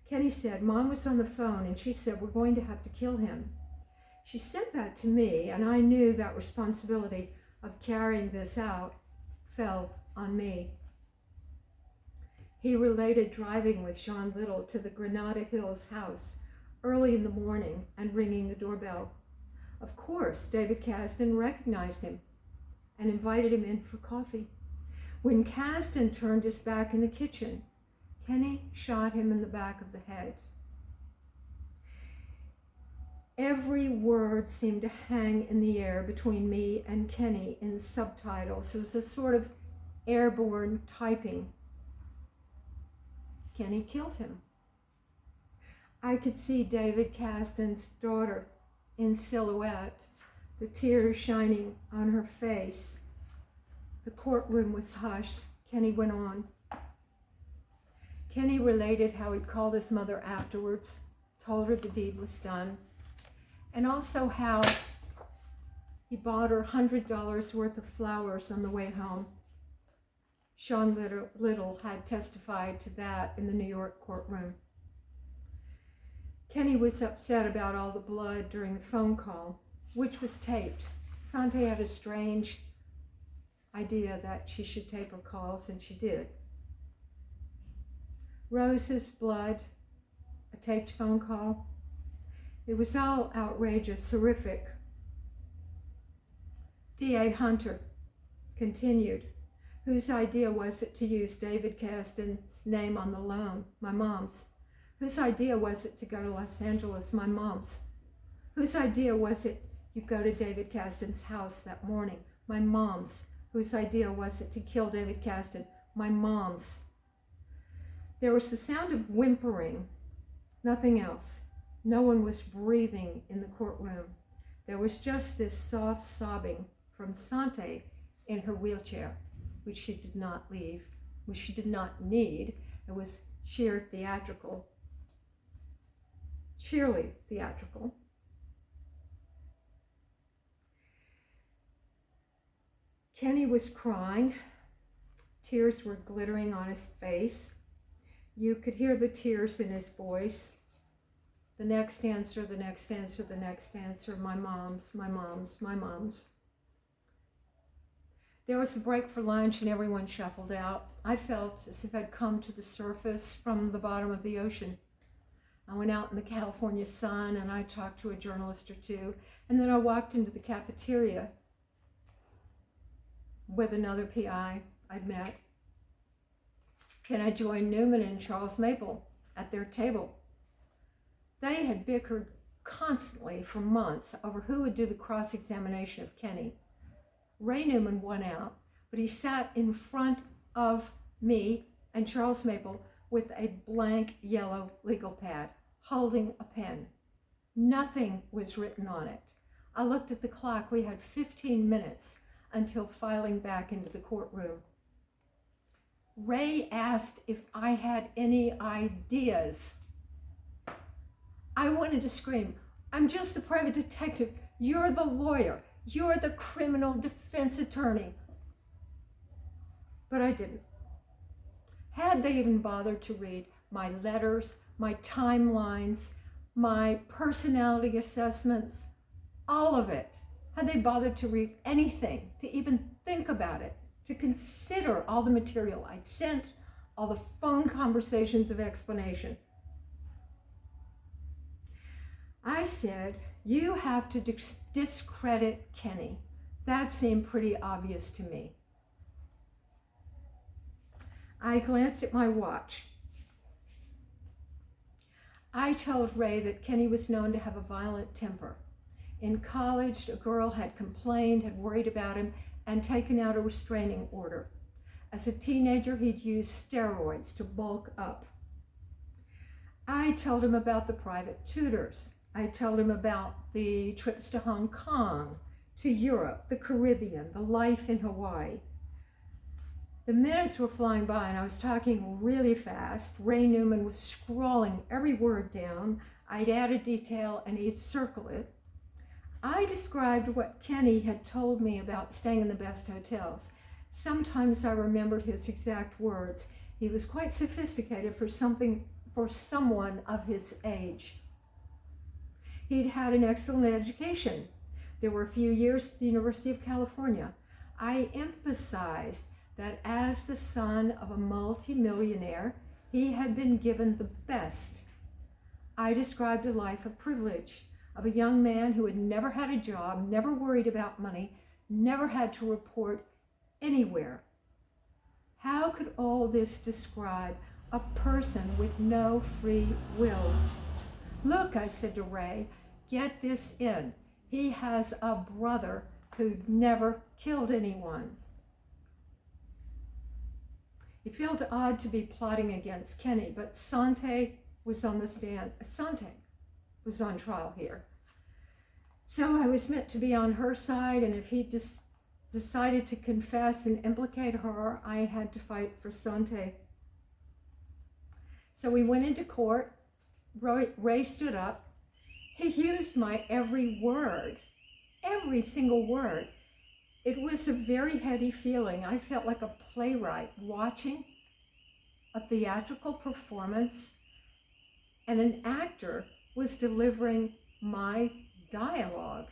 Kenny said, Mom was on the phone and she said, we're going to have to kill him. She said that to me, and I knew that responsibility of carrying this out fell on me. He related driving with John Little to the Granada Hills house early in the morning and ringing the doorbell. Of course, David Kasdan recognized him and invited him in for coffee. When Kasdan turned his back in the kitchen, Kenny shot him in the back of the head. Every word seemed to hang in the air between me and Kenny in subtitles. It was a sort of airborne typing. Kenny killed him. I could see David Kasdan's daughter in silhouette, the tears shining on her face. The courtroom was hushed. Kenny went on. Kenny related how he'd called his mother afterwards, told her the deed was done, and also how he bought her $100 worth of flowers on the way home. Sean Little had testified to that in the New York courtroom. Kenny was upset about all the blood during the phone call, which was taped. Sante had a strange idea that she should tape her calls, and she did. Rose's blood, a taped phone call. It was all outrageous, horrific. D.A. Hunter continued, whose idea was it to use David Kasdan's name on the loan? My mom's. Whose idea was it to go to Los Angeles? My mom's. Whose idea was it you go to David Kasdan's house that morning? My mom's. Whose idea was it to kill David Kasdan? My mom's. There was the sound of whimpering, nothing else. No one was breathing in the courtroom. There was just this soft sobbing from Sante in her wheelchair, which she did not leave, which she did not need. It was sheerly theatrical. Kenny was crying. Tears were glittering on his face. You could hear the tears in his voice. The next answer, the next answer, the next answer. My mom's, my mom's, my mom's. There was a break for lunch and everyone shuffled out. I felt as if I'd come to the surface from the bottom of the ocean. I went out in the California sun and I talked to a journalist or two, and then I walked into the cafeteria with another PI I'd met. Then I joined Newman and Charles Maple at their table. They had bickered constantly for months over who would do the cross-examination of Kenny. Ray Newman won out, but he sat in front of me and Charles Maple with a blank yellow legal pad, holding a pen. Nothing was written on it. I looked at the clock. We had 15 minutes until filing back into the courtroom. Ray asked if I had any ideas. I wanted to scream, I'm just the private detective. You're the lawyer. You're the criminal defense attorney. But I didn't. Had they even bothered to read my letters, my timelines, my personality assessments, all of it, had they bothered to read anything, to even think about it, to consider all the material I'd sent, all the phone conversations of explanation, I said, you have to discredit Kenny. That seemed pretty obvious to me. I glanced at my watch. I told Ray that Kenny was known to have a violent temper. In college, a girl had complained, had worried about him, and taken out a restraining order. As a teenager, he'd used steroids to bulk up. I told him about the private tutors. I told him about the trips to Hong Kong, to Europe, the Caribbean, the life in Hawaii. The minutes were flying by and I was talking really fast. Ray Newman was scrawling every word down. I'd add a detail and he'd circle it. I described what Kenny had told me about staying in the best hotels. Sometimes I remembered his exact words. He was quite sophisticated for someone of his age. He'd had an excellent education. There were a few years at the University of California. I emphasized that as the son of a multimillionaire, he had been given the best. I described a life of privilege, of a young man who had never had a job, never worried about money, never had to report anywhere. How could all this describe a person with no free will? Look, I said to Ray, get this in. He has a brother who never killed anyone. It felt odd to be plotting against Kenny, but Sante was on the stand. Sante was on trial here. So I was meant to be on her side, and if he decided to confess and implicate her, I had to fight for Sante. So we went into court. Ray stood up. He used my every word, every single word. It was a very heady feeling. I felt like a playwright watching a theatrical performance, and an actor was delivering my dialogue.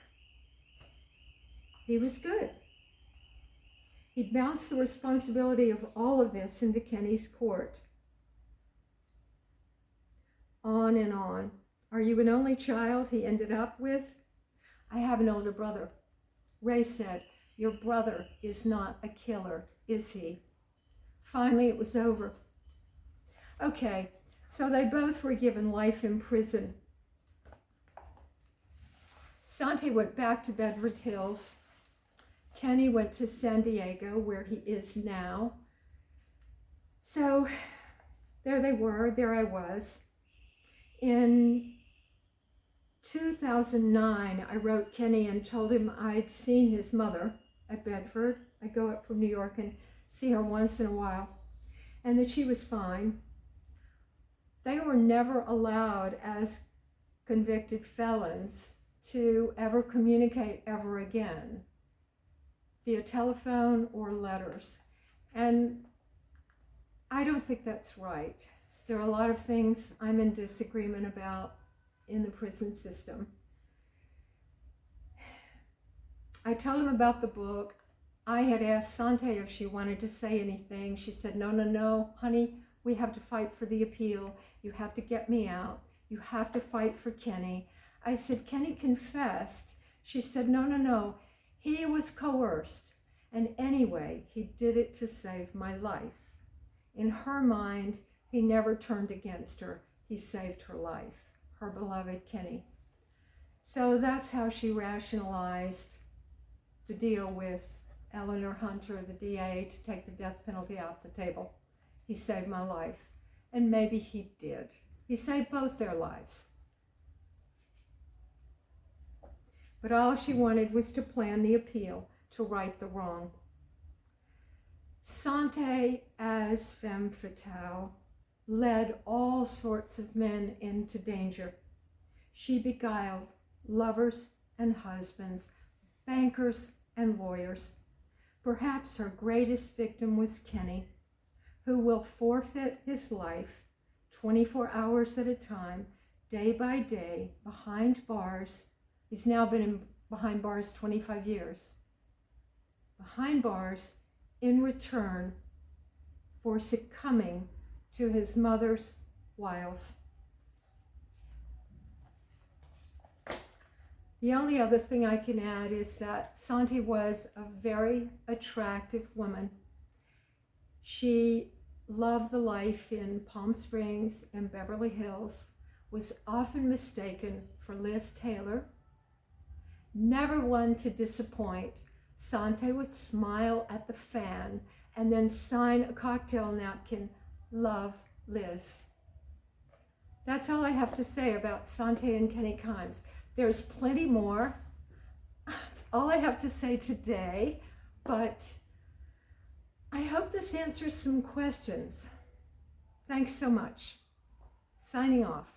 He was good. He bounced the responsibility of all of this into Kenny's court. On and on. Are you an only child he ended up with? I have an older brother. Ray said, your brother is not a killer, is he? Finally, it was over. Okay, so they both were given life in prison. Sante went back to Bedford Hills. Kenny went to San Diego, where he is now. So there they were, there I was. In 2009, I wrote Kenny and told him I'd seen his mother at Bedford. I go up from New York and see her once in a while, and that she was fine. They were never allowed as convicted felons to ever communicate ever again via telephone or letters. And I don't think that's right. There are a lot of things I'm in disagreement about in the prison system. I told him about the book. I had asked Sante if she wanted to say anything. She said, no, honey, we have to fight for the appeal. You have to get me out. You have to fight for Kenny. I said, Kenny confessed. She said, no, he was coerced. And anyway, he did it to save my life. In her mind, he never turned against her. He saved her life, her beloved Kenny. So that's how she rationalized the deal with Eleanor Hunter, the DA, to take the death penalty off the table. He saved my life. And maybe he did. He saved both their lives. But all she wanted was to plan the appeal, to right the wrong. Sante, as femme fatale, led all sorts of men into danger. She beguiled lovers and husbands, bankers and lawyers. Perhaps her greatest victim was Kenny, who will forfeit his life 24 hours at a time, day by day, behind bars. He's now been behind bars 25 years. Behind bars in return for succumbing to his mother's wiles. The only other thing I can add is that Sante was a very attractive woman. She loved the life in Palm Springs and Beverly Hills, was often mistaken for Liz Taylor. Never one to disappoint, Sante would smile at the fan and then sign a cocktail napkin, "Love, Liz." That's all I have to say about Sante and Kenny Kimes. There's plenty more. That's all I have to say today, but I hope this answers some questions. Thanks so much. Signing off.